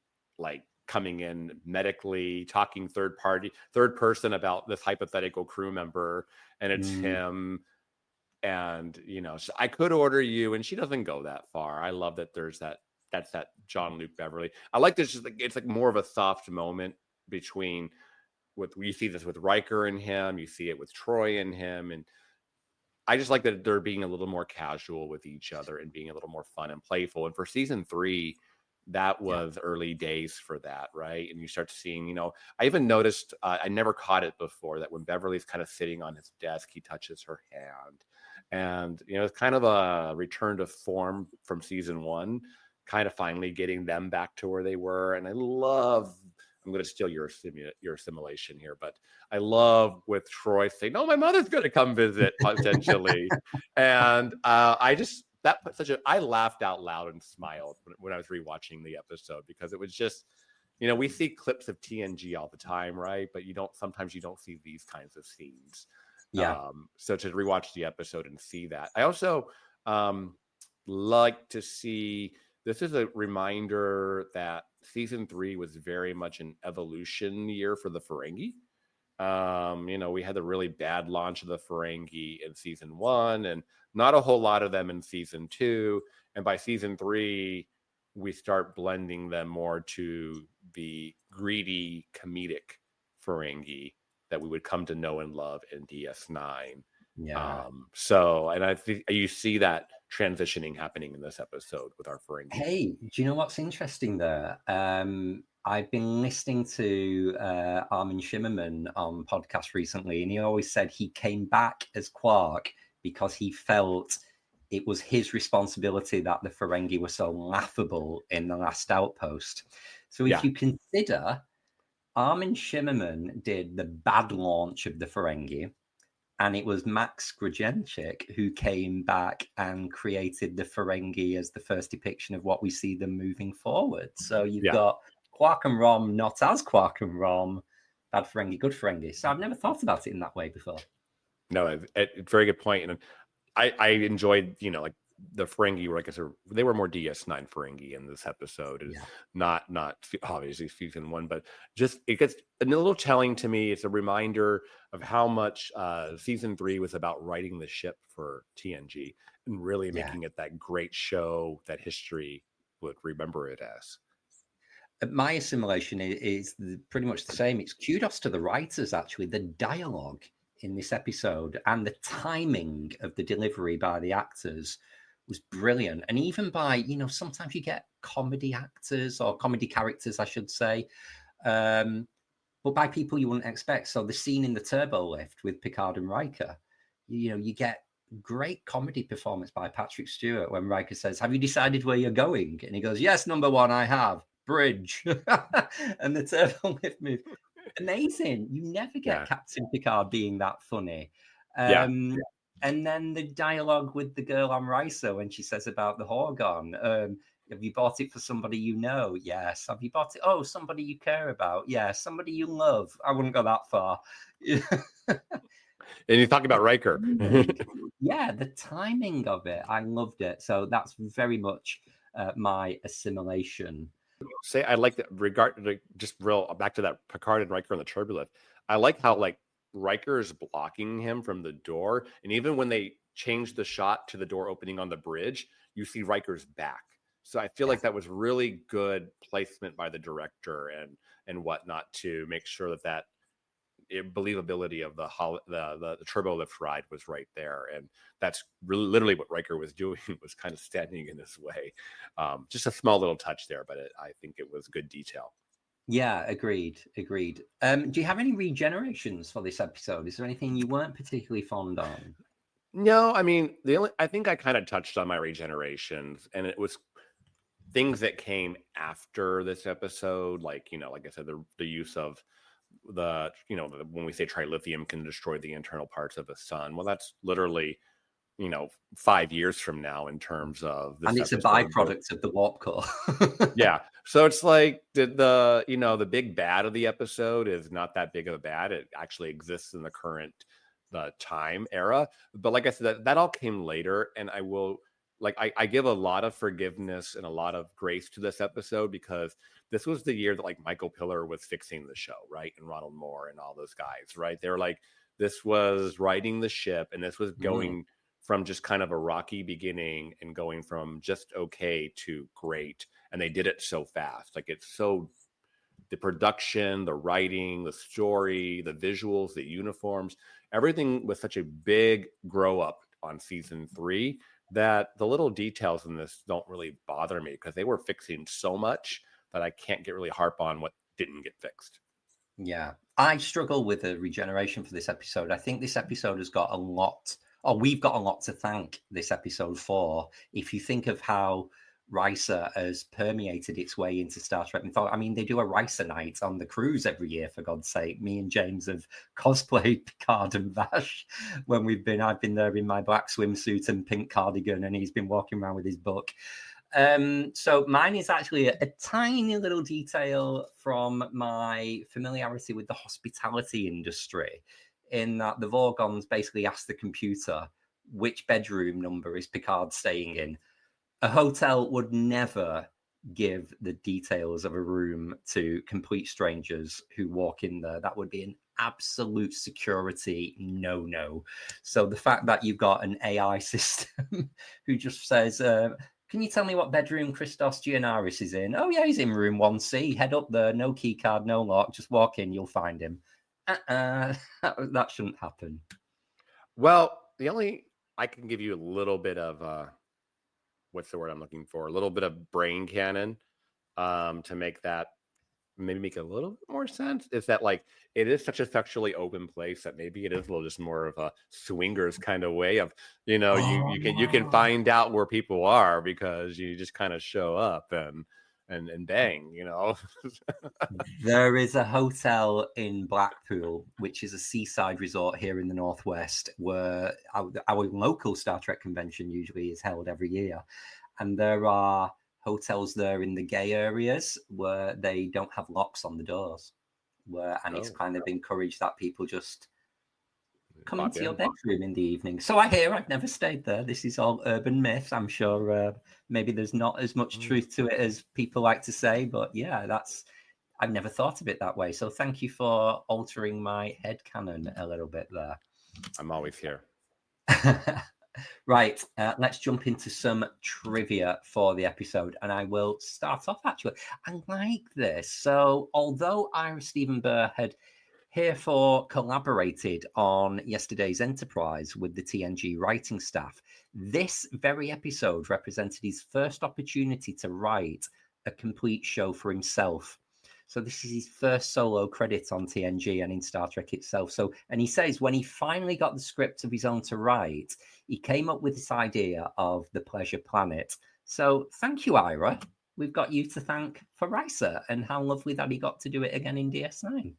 coming in medically, talking third person about this hypothetical crew member, and it's him. And I could order you, and she doesn't go that far. I love that that's that Jean-Luc Beverly. I like this. It's more of a soft moment between you see this with Riker and him, you see it with Troy and him, and I just like that they're being a little more casual with each other and being a little more fun and playful. And for season 3, that was early days for that, right? And you start seeing, I even noticed, I never caught it before, that when Beverly's kind of sitting on his desk, he touches her hand. And, it's kind of a return to form from season 1, kind of finally getting them back to where they were. And I'm going to steal your assimilation here, but I love with Troy saying, "No, my mother's going to come visit," potentially. And I laughed out loud and smiled when I was rewatching the episode, because it was just, we see clips of TNG all the time, right? But sometimes you don't see these kinds of scenes. Yeah. So to rewatch the episode and see that, I also like to see. This is a reminder that season 3 was very much an evolution year for the Ferengi. We had the really bad launch of the Ferengi in season 1, and not a whole lot of them in season 2. And by season 3, we start blending them more to the greedy, comedic Ferengi that we would come to know and love in DS9. Yeah. And I think you see that transitioning happening in this episode with our Ferengi. Hey, do you know what's interesting there? I've been listening to Armin Shimmerman on podcast recently, and he always said he came back as Quark because he felt it was his responsibility that the Ferengi were so laughable in The Last Outpost. So if you consider, Armin Shimmerman did the bad launch of the Ferengi, and it was Max Grajenchik who came back and created the Ferengi as the first depiction of what we see them moving forward. So you've got Quark and Rom, not as Quark and Rom, bad Ferengi, good Ferengi. So I've never thought about it in that way before. No, it's a very good point. And I enjoyed, like the Ferengi were, like I said, they were more DS9 Ferengi in this episode. Not obviously season 1, but just it gets a little telling to me. It's a reminder of how much season 3 was about writing the ship for TNG and really making it that great show that history would remember it as. My assimilation is pretty much the same. It's kudos to the writers, actually. The dialogue in this episode and the timing of the delivery by the actors was brilliant. And even by, sometimes you get comedy actors or comedy characters, I should say, but by people you wouldn't expect. So the scene in the turbo lift with Picard and Riker, you get great comedy performance by Patrick Stewart when Riker says, "Have you decided where you're going?" And he goes, "Yes, number 1, I have. Bridge." And the turbo lift move. Amazing. You never get Captain Picard being that funny. And then the dialogue with the girl on Risa when she says about the Horgon. Have you bought it for somebody you know? Yes. Have you bought it? Oh, somebody you care about? Yes. Somebody you love? I wouldn't go that far. And you talk about Riker. Yeah, the timing of it. I loved it. So that's very much my assimilation. I like that just real back to that Picard and Riker on the turbolift. I like how Riker is blocking him from the door, and even when they change the shot to the door opening on the bridge, you see Riker's back. So I feel like that was really good placement by the director and whatnot to make sure that believability of the turbo lift ride was right there, and that's literally what Riker was doing, was kind of standing in his way. Just a small little touch there, but I think it was good detail. Yeah, agreed. Do you have any regenerations for this episode? Is there anything you weren't particularly fond on? No, I mean, I think I kind of touched on my regenerations, and it was things that came after this episode, like I said, the use of when we say trilithium can destroy the internal parts of a sun. Well, that's literally 5 years from now in terms of this, and it's a byproduct of the warp core. Yeah, so it's like the big bad of the episode is not that big of a bad. It actually exists in the current time era, but like I said, that all came later, and I will I give a lot of forgiveness and a lot of grace to this episode, because this was the year that Michael Piller was fixing the show, right? And Ronald Moore and all those guys, right? They were this was riding the ship, and this was going from just kind of a rocky beginning and going from just okay to great. And they did it so fast. It's so the production, the writing, the story, the visuals, the uniforms, everything was such a big grow up on season 3 that the little details in this don't really bother me because they were fixing so much that I can't really harp on what didn't get fixed. Yeah, I struggle with the regeneration for this episode. I think this episode has got a lot, or we've got a lot to thank this episode for. If you think of how Risa has permeated its way into Star Trek mythology. I mean, they do a Risa night on the cruise every year, for God's sake. Me and James have cosplayed Picard and Vash when I've been there in my black swimsuit and pink cardigan, and he's been walking around with his book. So mine is actually a tiny little detail from my familiarity with the hospitality industry, in that the Vorgons basically asked the computer which bedroom number is Picard staying in. A hotel would never give the details of a room to complete strangers who walk in there. That would be an absolute security no-no. So the fact that you've got an AI system who just says, can you tell me what bedroom Christos Gianaris is in? Oh, yeah, he's in room 1C. Head up there. No key card, no lock. Just walk in. You'll find him. That shouldn't happen. Well, I can give you a little bit of... what's the word I'm looking for? A little bit of brain cannon to make that maybe make a little bit more sense. Is that like it is such a sexually open place that maybe it is a little just more of a swingers kind of way of, you know, you can find out where people are because you just kind of show up and bang, you know. There is a hotel in Blackpool, which is a seaside resort here in the Northwest, where our local Star Trek convention usually is held every year. And there are hotels there in the gay areas where they don't have locks on the doors, it's kind of encouraged that people just come into your bedroom in the evening. So I hear. I've never stayed there. This is all urban myth. I'm sure maybe there's not as much truth to it as people like to say, but yeah, I've never thought of it that way. So thank you for altering my headcanon a little bit there. I'm always here. Right, let's jump into some trivia for the episode, and I will start off actually. I like this. So although Ira Steven Behr had herefore collaborated on yesterday's Enterprise with the TNG writing staff, this very episode represented his first opportunity to write a complete show for himself. So this is his first solo credit on TNG and in Star Trek itself. So, and he says when he finally got the script of his own to write, he came up with this idea of the Pleasure Planet. So thank you, Ira. We've got you to thank for Risa, and how lovely that he got to do it again in DS9.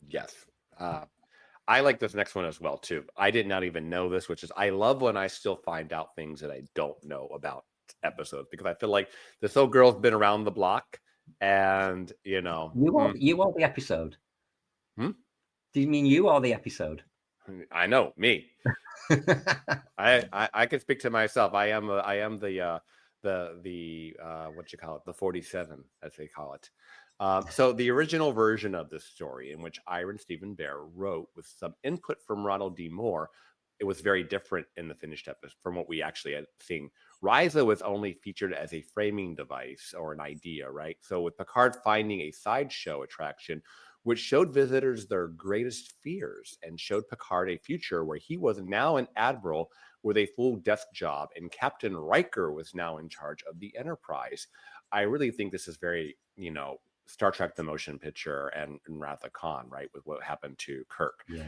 Yes. I like this next one as well, too. I did not even know this, which is I love when I still find out things that I don't know about episodes, because I feel like this old girl's been around the block, and, you know. You are the episode. Do you mean you are the episode? I know, me. I can speak to myself. I am the what you call it, the 47, as they call it. So the original version of this story, in which Ira Steven Behr wrote with some input from Ronald D. Moore, it was very different in the finished episode from what we actually had seen. Risa was only featured as a framing device or an idea, right? So with Picard finding a sideshow attraction, which showed visitors their greatest fears and showed Picard a future where he was now an admiral with a full desk job, and Captain Riker was now in charge of the Enterprise. I really think this is very, you know, Star Trek the Motion Picture and Wrath of Khan, right, with what happened to Kirk. Yeah.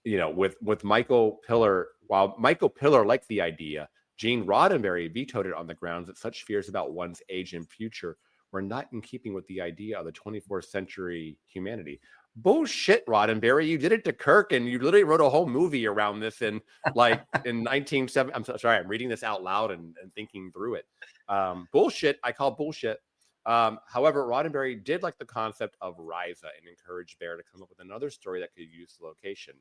You know, with Michael Piller, while Michael Piller liked the idea, Gene Roddenberry vetoed it on the grounds that such fears about one's age and future were not in keeping with the idea of the 24th century humanity. Bullshit, Roddenberry. You did it to Kirk, and you literally wrote a whole movie around this in 1970. I'm sorry, I'm reading this out loud and thinking through it. Bullshit. I call bullshit. However, Roddenberry did like the concept of Risa and encouraged Behr to come up with another story that could use the location.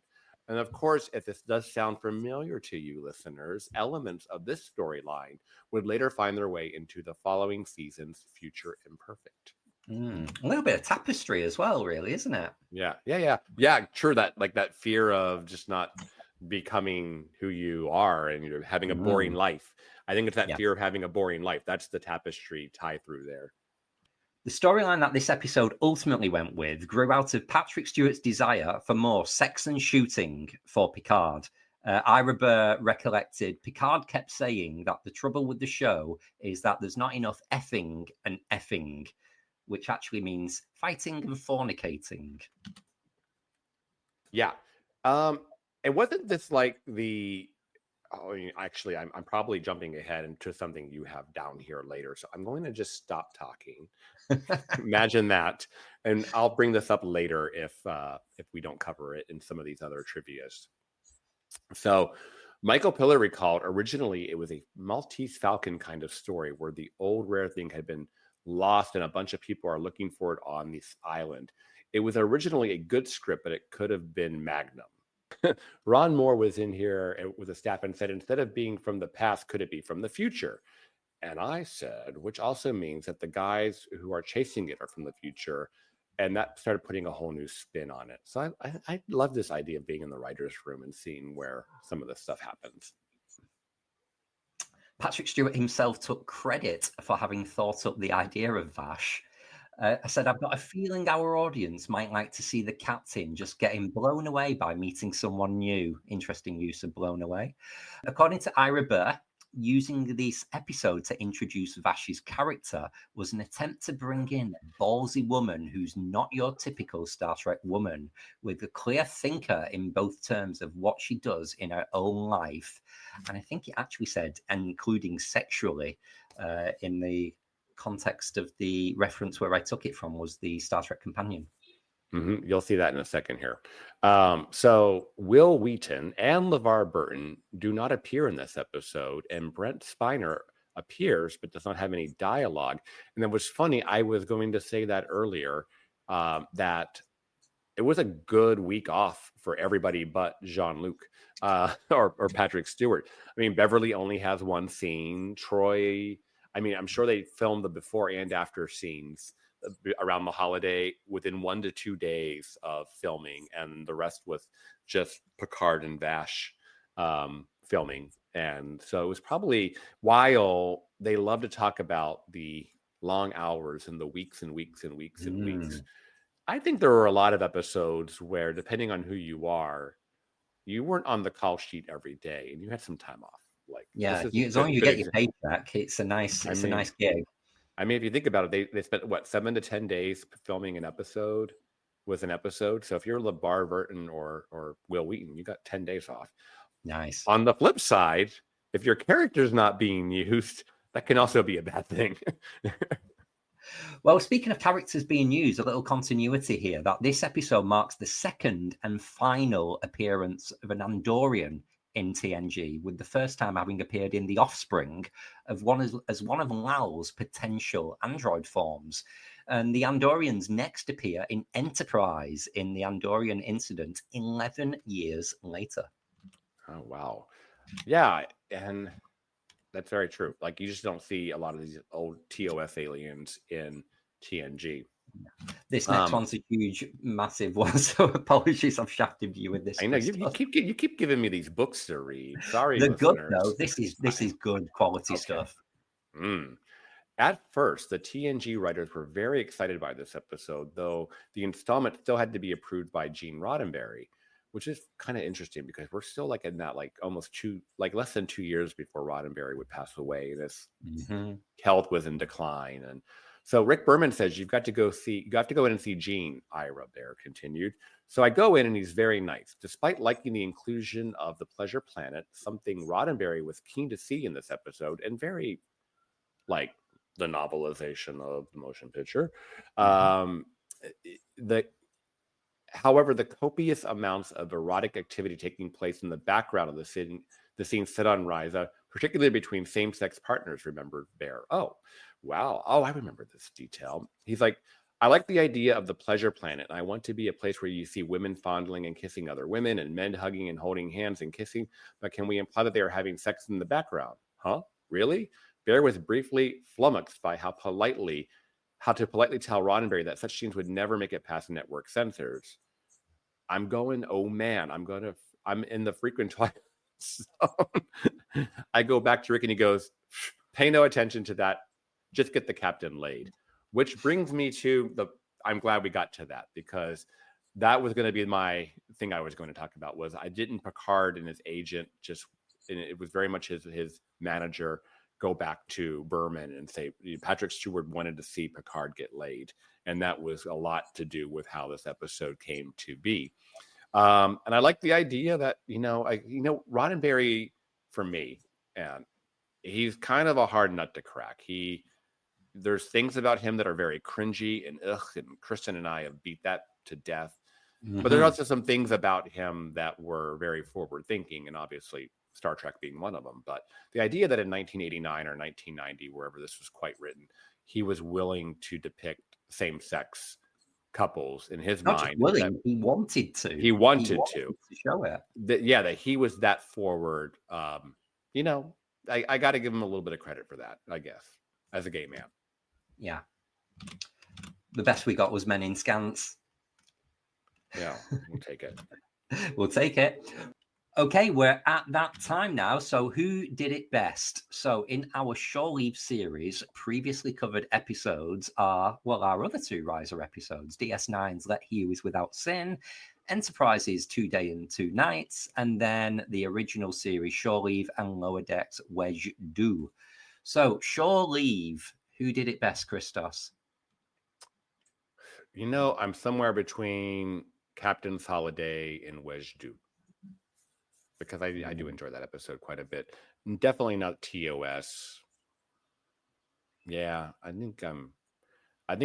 And of course, if this does sound familiar to you listeners, elements of this storyline would later find their way into the following season's Future Imperfect. A little bit of tapestry as well, really, isn't it? Yeah. True. That fear of just not becoming who you are and you're having a boring life. I think it's that fear of having a boring life. That's the tapestry tie through there. The storyline that this episode ultimately went with grew out of Patrick Stewart's desire for more sex and shooting for Picard. Ira Burr recollected, Picard kept saying that the trouble with the show is that there's not enough effing and effing, which actually means fighting and fornicating. Yeah. And wasn't this like the... Oh, actually, I'm probably jumping ahead into something you have down here later. So I'm going to just stop talking. Imagine that. And I'll bring this up later if we don't cover it in some of these other trivias. So Michael Piller recalled originally it was a Maltese Falcon kind of story where the old rare thing had been lost and a bunch of people are looking for it on this island. It was originally a good script, but it could have been Magnum. Ron Moore was in here with the staff and said, instead of being from the past, could it be from the future? And I said, which also means that the guys who are chasing it are from the future. And that started putting a whole new spin on it. So I love this idea of being in the writer's room and seeing where some of this stuff happens. Patrick Stewart himself took credit for having thought up the idea of Vash. I said, I've got a feeling our audience might like to see the captain just getting blown away by meeting someone new. Interesting use of blown away. According to Ira Burr, using this episode to introduce Vash's character was an attempt to bring in a ballsy woman who's not your typical Star Trek woman, with a clear thinker in both terms of what she does in her own life. And I think it actually said, including sexually, in the context of the reference where I took it from was the Star Trek Companion. Mm-hmm. You'll see that in a second here. So Will Wheaton and LeVar Burton do not appear in this episode, and Brent Spiner appears but does not have any dialogue. And it was funny, I was going to say that earlier, that it was a good week off for everybody but Jean-Luc or Patrick Stewart. I mean, Beverly only has one scene. Troy, I mean, I'm sure they filmed the before and after scenes around the holiday within 1 to 2 days of filming, and the rest was just Picard and Vash filming. And so it was probably, while they love to talk about the long hours and the weeks and weeks and weeks and weeks, I think there were a lot of episodes where, depending on who you are, you weren't on the call sheet every day and you had some time off. Like, yeah, as long as you get your paycheck, it's a nice gig. I mean, if you think about it, they spent what, 7 to 10 days filming an episode with an episode. So if you're LeVar Burton or Will Wheaton, you got 10 days off. Nice. On the flip side, if your character's not being used, that can also be a bad thing. Well, speaking of characters being used, a little continuity here, that this episode marks the second and final appearance of an Andorian in TNG, with the first time having appeared in the offspring of one of Lal's potential android forms. And the Andorians next appear in Enterprise in the Andorian incident 11 years later. Oh, wow. Yeah, and that's very true. Like, you just don't see a lot of these old TOS aliens in TNG. This next one's a huge, massive one. So apologies, I've shafted you with this. I know you keep giving me these books to read. Sorry, they're listeners. good though. This is good quality stuff. At first, the TNG writers were very excited by this episode, though the installment still had to be approved by Gene Roddenberry, which is kind of interesting because we're still like in that less than 2 years before Roddenberry would pass away. This health was in decline, and so Rick Berman says you have to go in and see Gene. Ira Bear continued. So I go in and he's very nice. Despite liking the inclusion of the Pleasure Planet, something Roddenberry was keen to see in this episode, and very like the novelization of the motion picture. However, the copious amounts of erotic activity taking place in the background of the scene set on Risa, particularly between same-sex partners, remembered Bear. Oh, wow. Oh, I remember this detail. He's like, I like the idea of the Pleasure Planet. I want to be a place where you see women fondling and kissing other women and men hugging and holding hands and kissing, but can we imply that they are having sex in the background? Huh? Really? Bear was briefly flummoxed by how to politely tell Roddenberry that such scenes would never make it past network censors. I'm going, oh man, I'm in the frequent twilight zone. I go back to Rick and he goes, pay no attention to that. Just get the captain laid. which brings me to I'm glad we got to that, because that was going to be my thing I was going to talk about. Was I didn't Picard and his agent and it was very much his manager go back to Berman and say Patrick Stewart wanted to see Picard get laid, and that was a lot to do with how this episode came to be. And I like the idea that Roddenberry, for me, and he's kind of a hard nut to crack. There's things about him that are very cringy and Kristin and I have beat that to death. Mm-hmm. But there's also some things about him that were very forward thinking, and obviously Star Trek being one of them. But the idea that in 1989 or 1990, wherever this was quite written, he was willing to depict same-sex couples in his mind. Just willing, he wanted to. He wanted to show it. That he was that forward. I got to give him a little bit of credit for that, I guess, as a gay man. Yeah. The best we got was Men in Scants. Yeah, we'll take it. We'll take it. Okay, we're at that time now. So who did it best? So in our Shore Leave series, previously covered episodes are, our other two Riser episodes, DS9's Let He Who Is Without Sin, Enterprise's 2 Day and 2 Nights, and then the original series, Shore Leave and Lower Decks, Wedge Do. So Shore Leave, who did it best, Christos? I'm somewhere between Captain's Holiday and Wedge Do, because I do enjoy that episode quite a bit. Definitely not TOS. Yeah, I think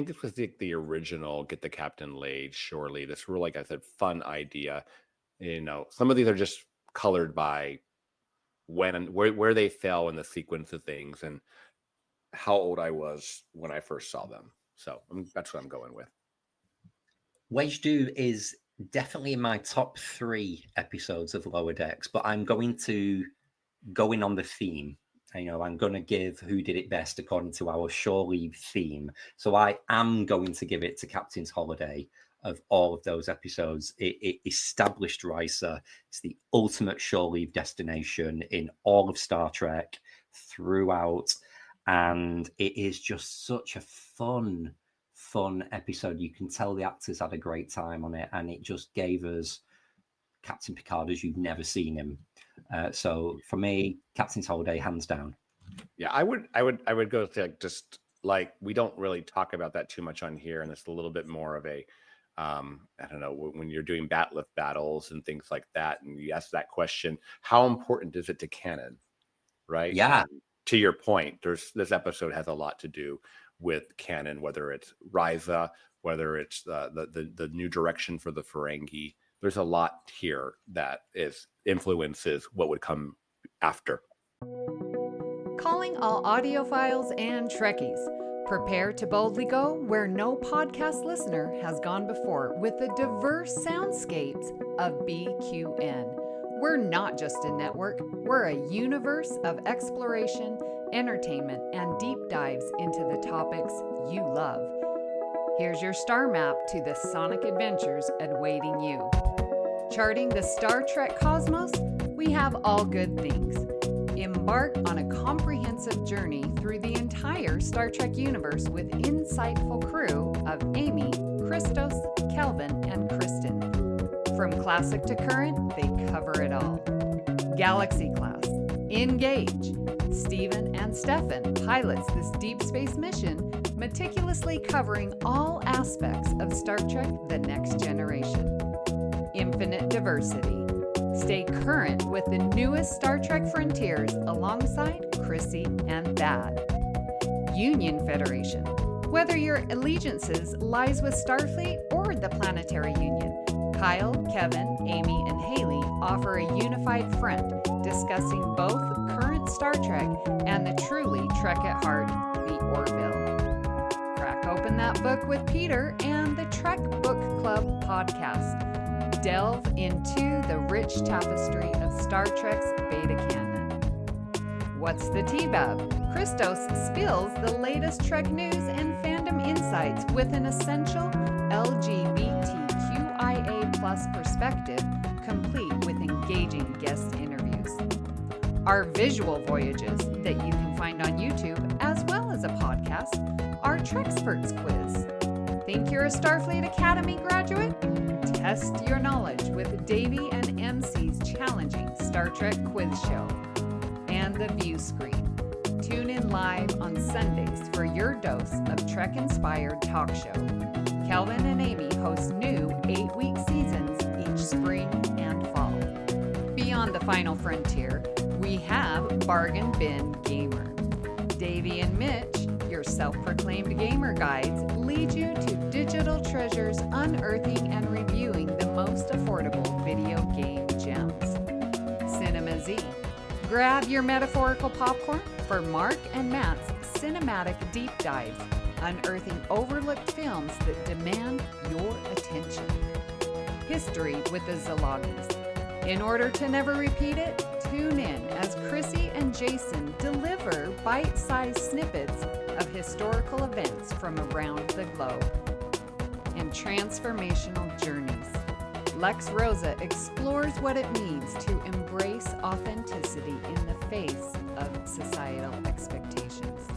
this was the original Get the Captain Laid, Shore Leave. This real, like I said, fun idea. Some of these are just colored by when and where they fell in the sequence of things and how old I was when I first saw them. So that's what I'm going with. Wedge Do is definitely in my top 3 episodes of Lower Decks, but I'm going to go in on the theme. I'm going to give who did it best according to our Shore Leave theme. So I am going to give it to Captain's Holiday of all of those episodes. It established Riser. It's the ultimate Shore Leave destination in all of Star Trek throughout. And it is just such a fun episode. You can tell the actors had a great time on it, and it just gave us Captain Picard as you've never seen him. So for me, Captain's Holiday, hands down. Yeah, I would go to just like, we don't really talk about that too much on here, and it's a little bit more of a I don't know, when you're doing batlift battles and things like that, and you ask that question, how important is it to canon, right? Yeah. And to your point, this episode has a lot to do with canon, whether it's Risa, whether it's the new direction for the Ferengi. There's a lot here that influences what would come after. Calling all audiophiles and Trekkies. Prepare to boldly go where no podcast listener has gone before with the diverse soundscapes of BQN. We're not just a network, we're a universe of exploration, entertainment, and deep dives into the topics you love. Here's your star map to the sonic adventures awaiting you. Charting the Star Trek cosmos, we have all good things. Embark on a comprehensive journey through the entire Star Trek universe with insightful crew of Amy, Christos, Kelvin, and Kristin. From classic to current, they cover it all. Galaxy Class, Engage. Stephen and Stefan pilots this deep space mission, meticulously covering all aspects of Star Trek: The Next Generation. Infinite Diversity. Stay current with the newest Star Trek frontiers alongside Chrissy and Thad. Union Federation. Whether your allegiances lies with Starfleet or the Planetary Union, Kyle, Kevin, Amy, and Haley offer a unified front discussing both current Star Trek and the truly Trek at heart, the Orville. Crack open that book with Peter and the Trek Book Club podcast. Delve into the rich tapestry of Star Trek's beta canon. What's the TBAB? Christos spills the latest Trek news and fandom insights with an essential LGBTQIA+ perspective, complete with engaging guest interviews. Our visual voyages that you can find on YouTube as well as a podcast are Trexperts quiz. Think you're a Starfleet Academy graduate? Test your knowledge with Davey and MC's challenging Star Trek quiz show. And the View Screen. Tune in live on Sundays for your dose of Trek-inspired talk show. Kelvin and Amy host new 8-week seasons each spring and fall. Beyond the final frontier, we have Bargain Bin Gamer. Davey and Mitch, your self-proclaimed gamer guides, lead you to digital treasures, unearthing and reviewing the most affordable video game gems. Cinema Z. Grab your metaphorical popcorn for Mark and Matt's cinematic deep dives, unearthing overlooked films that demand your attention. History with the Szilagyi. In order to never repeat it, tune in as Chrissy and Jason deliver bite-sized snippets of historical events from around the globe. And Transformational Journeys. Lex Rosa explores what it means to embrace authenticity in the face of societal expectations.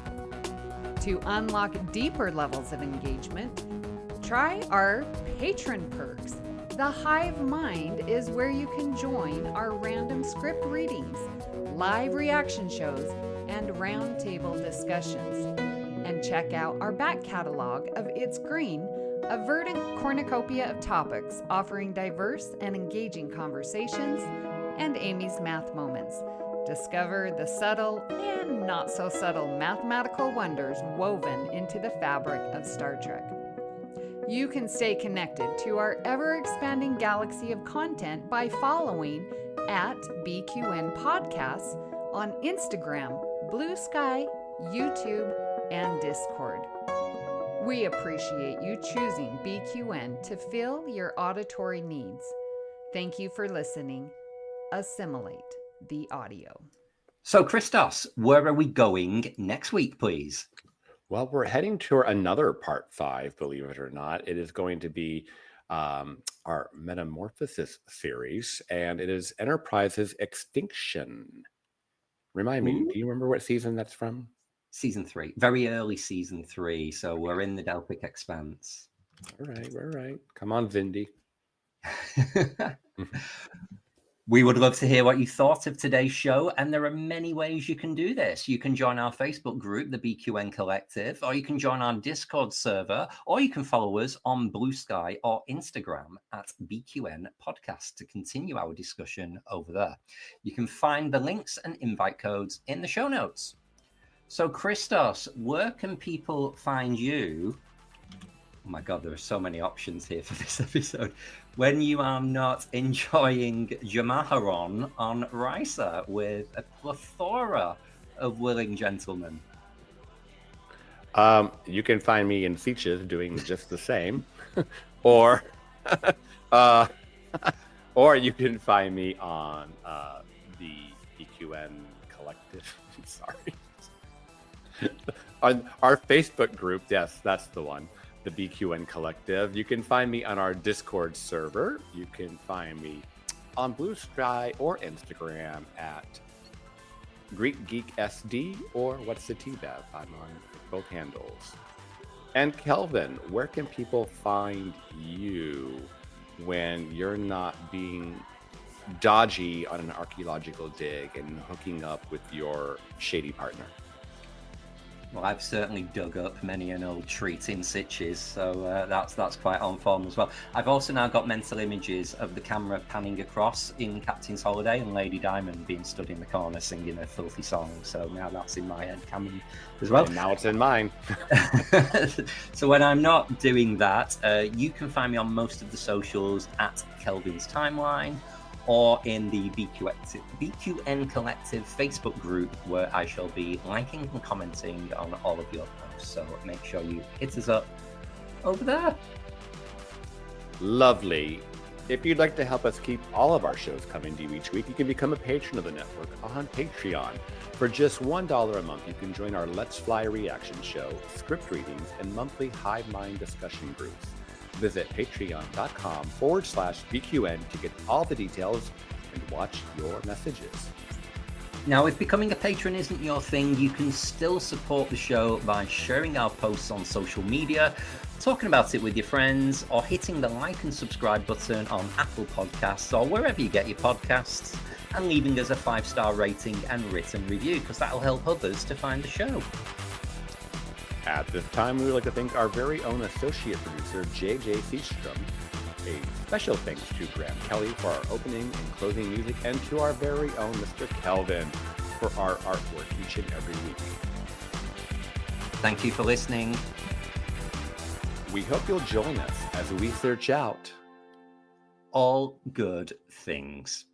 To unlock deeper levels of engagement, try our patron perks. The Hive Mind is where you can join our random script readings, live reaction shows, and roundtable discussions. And check out our back catalog of It's Green, a verdant cornucopia of topics offering diverse and engaging conversations, and Amy's Math Moments. Discover the subtle and not so subtle mathematical wonders woven into the fabric of Star Trek. You can stay connected to our ever-expanding galaxy of content by following at BQN Podcasts on Instagram, Bluesky, YouTube, and Discord. We appreciate you choosing BQN to fill your auditory needs. Thank you for listening. Assimilate the audio. So, Christos, where are we going next week, please? Well, we're heading to another part 5, believe it or not. It is going to be our Metamorphosis series, and it is Enterprise's Extinction. Remind me, do you remember what season that's from? Season 3, very early season 3. So we're in the Delphic Expanse. All right. Come on, Vindy. We would love to hear what you thought of today's show, and there are many ways you can do this. You can join our Facebook group, the BQN Collective, or you can join our Discord server, or you can follow us on Bluesky or Instagram at BQN Podcast to continue our discussion over there. You can find the links and invite codes in the show notes. So, Christos, where can people find you? Oh my God, there are so many options here for this episode. When you are not enjoying Jamaharon on Risa with a plethora of willing gentlemen. You can find me in Features doing just the same, or you can find me on the BQN Collective. Sorry. On our Facebook group, yes, that's the one, the BQN Collective. You can find me on our Discord server. You can find me on Bluesky or Instagram at GreekGeekSD or What's the T-Bev. I'm on both handles. And Kelvin, where can people find you when you're not being dodgy on an archaeological dig and hooking up with your shady partner? Well, I've certainly dug up many an old treat in sitches, so that's quite on form as well. I've also now got mental images of the camera panning across in Captain's Holiday and Lady Diamond being stood in the corner singing a filthy song. So now that's in my head canon as well. And now it's in mine. So when I'm not doing that, you can find me on most of the socials at Kelvin's Timeline, or in the BQN Collective Facebook group, where I shall be liking and commenting on all of your posts. So make sure you hit us up over there. Lovely. If you'd like to help us keep all of our shows coming to you each week, you can become a patron of the network on Patreon. For just $1 a month, you can join our Let's Fly reaction show, script readings, and monthly Hive Mind discussion groups. Visit patreon.com/BQN to get all the details and watch your messages. Now, if becoming a patron isn't your thing, you can still support the show by sharing our posts on social media, talking about it with your friends, or hitting the like and subscribe button on Apple Podcasts or wherever you get your podcasts, and leaving us a 5-star rating and written review, because that'll help others to find the show. At this time, we would like to thank our very own associate producer, Jenediah Seastrom. A special thanks to Graham Kelly for our opening and closing music, and to our very own Mr. Kelvin for our artwork each and every week. Thank you for listening. We hope you'll join us as we search out all good things.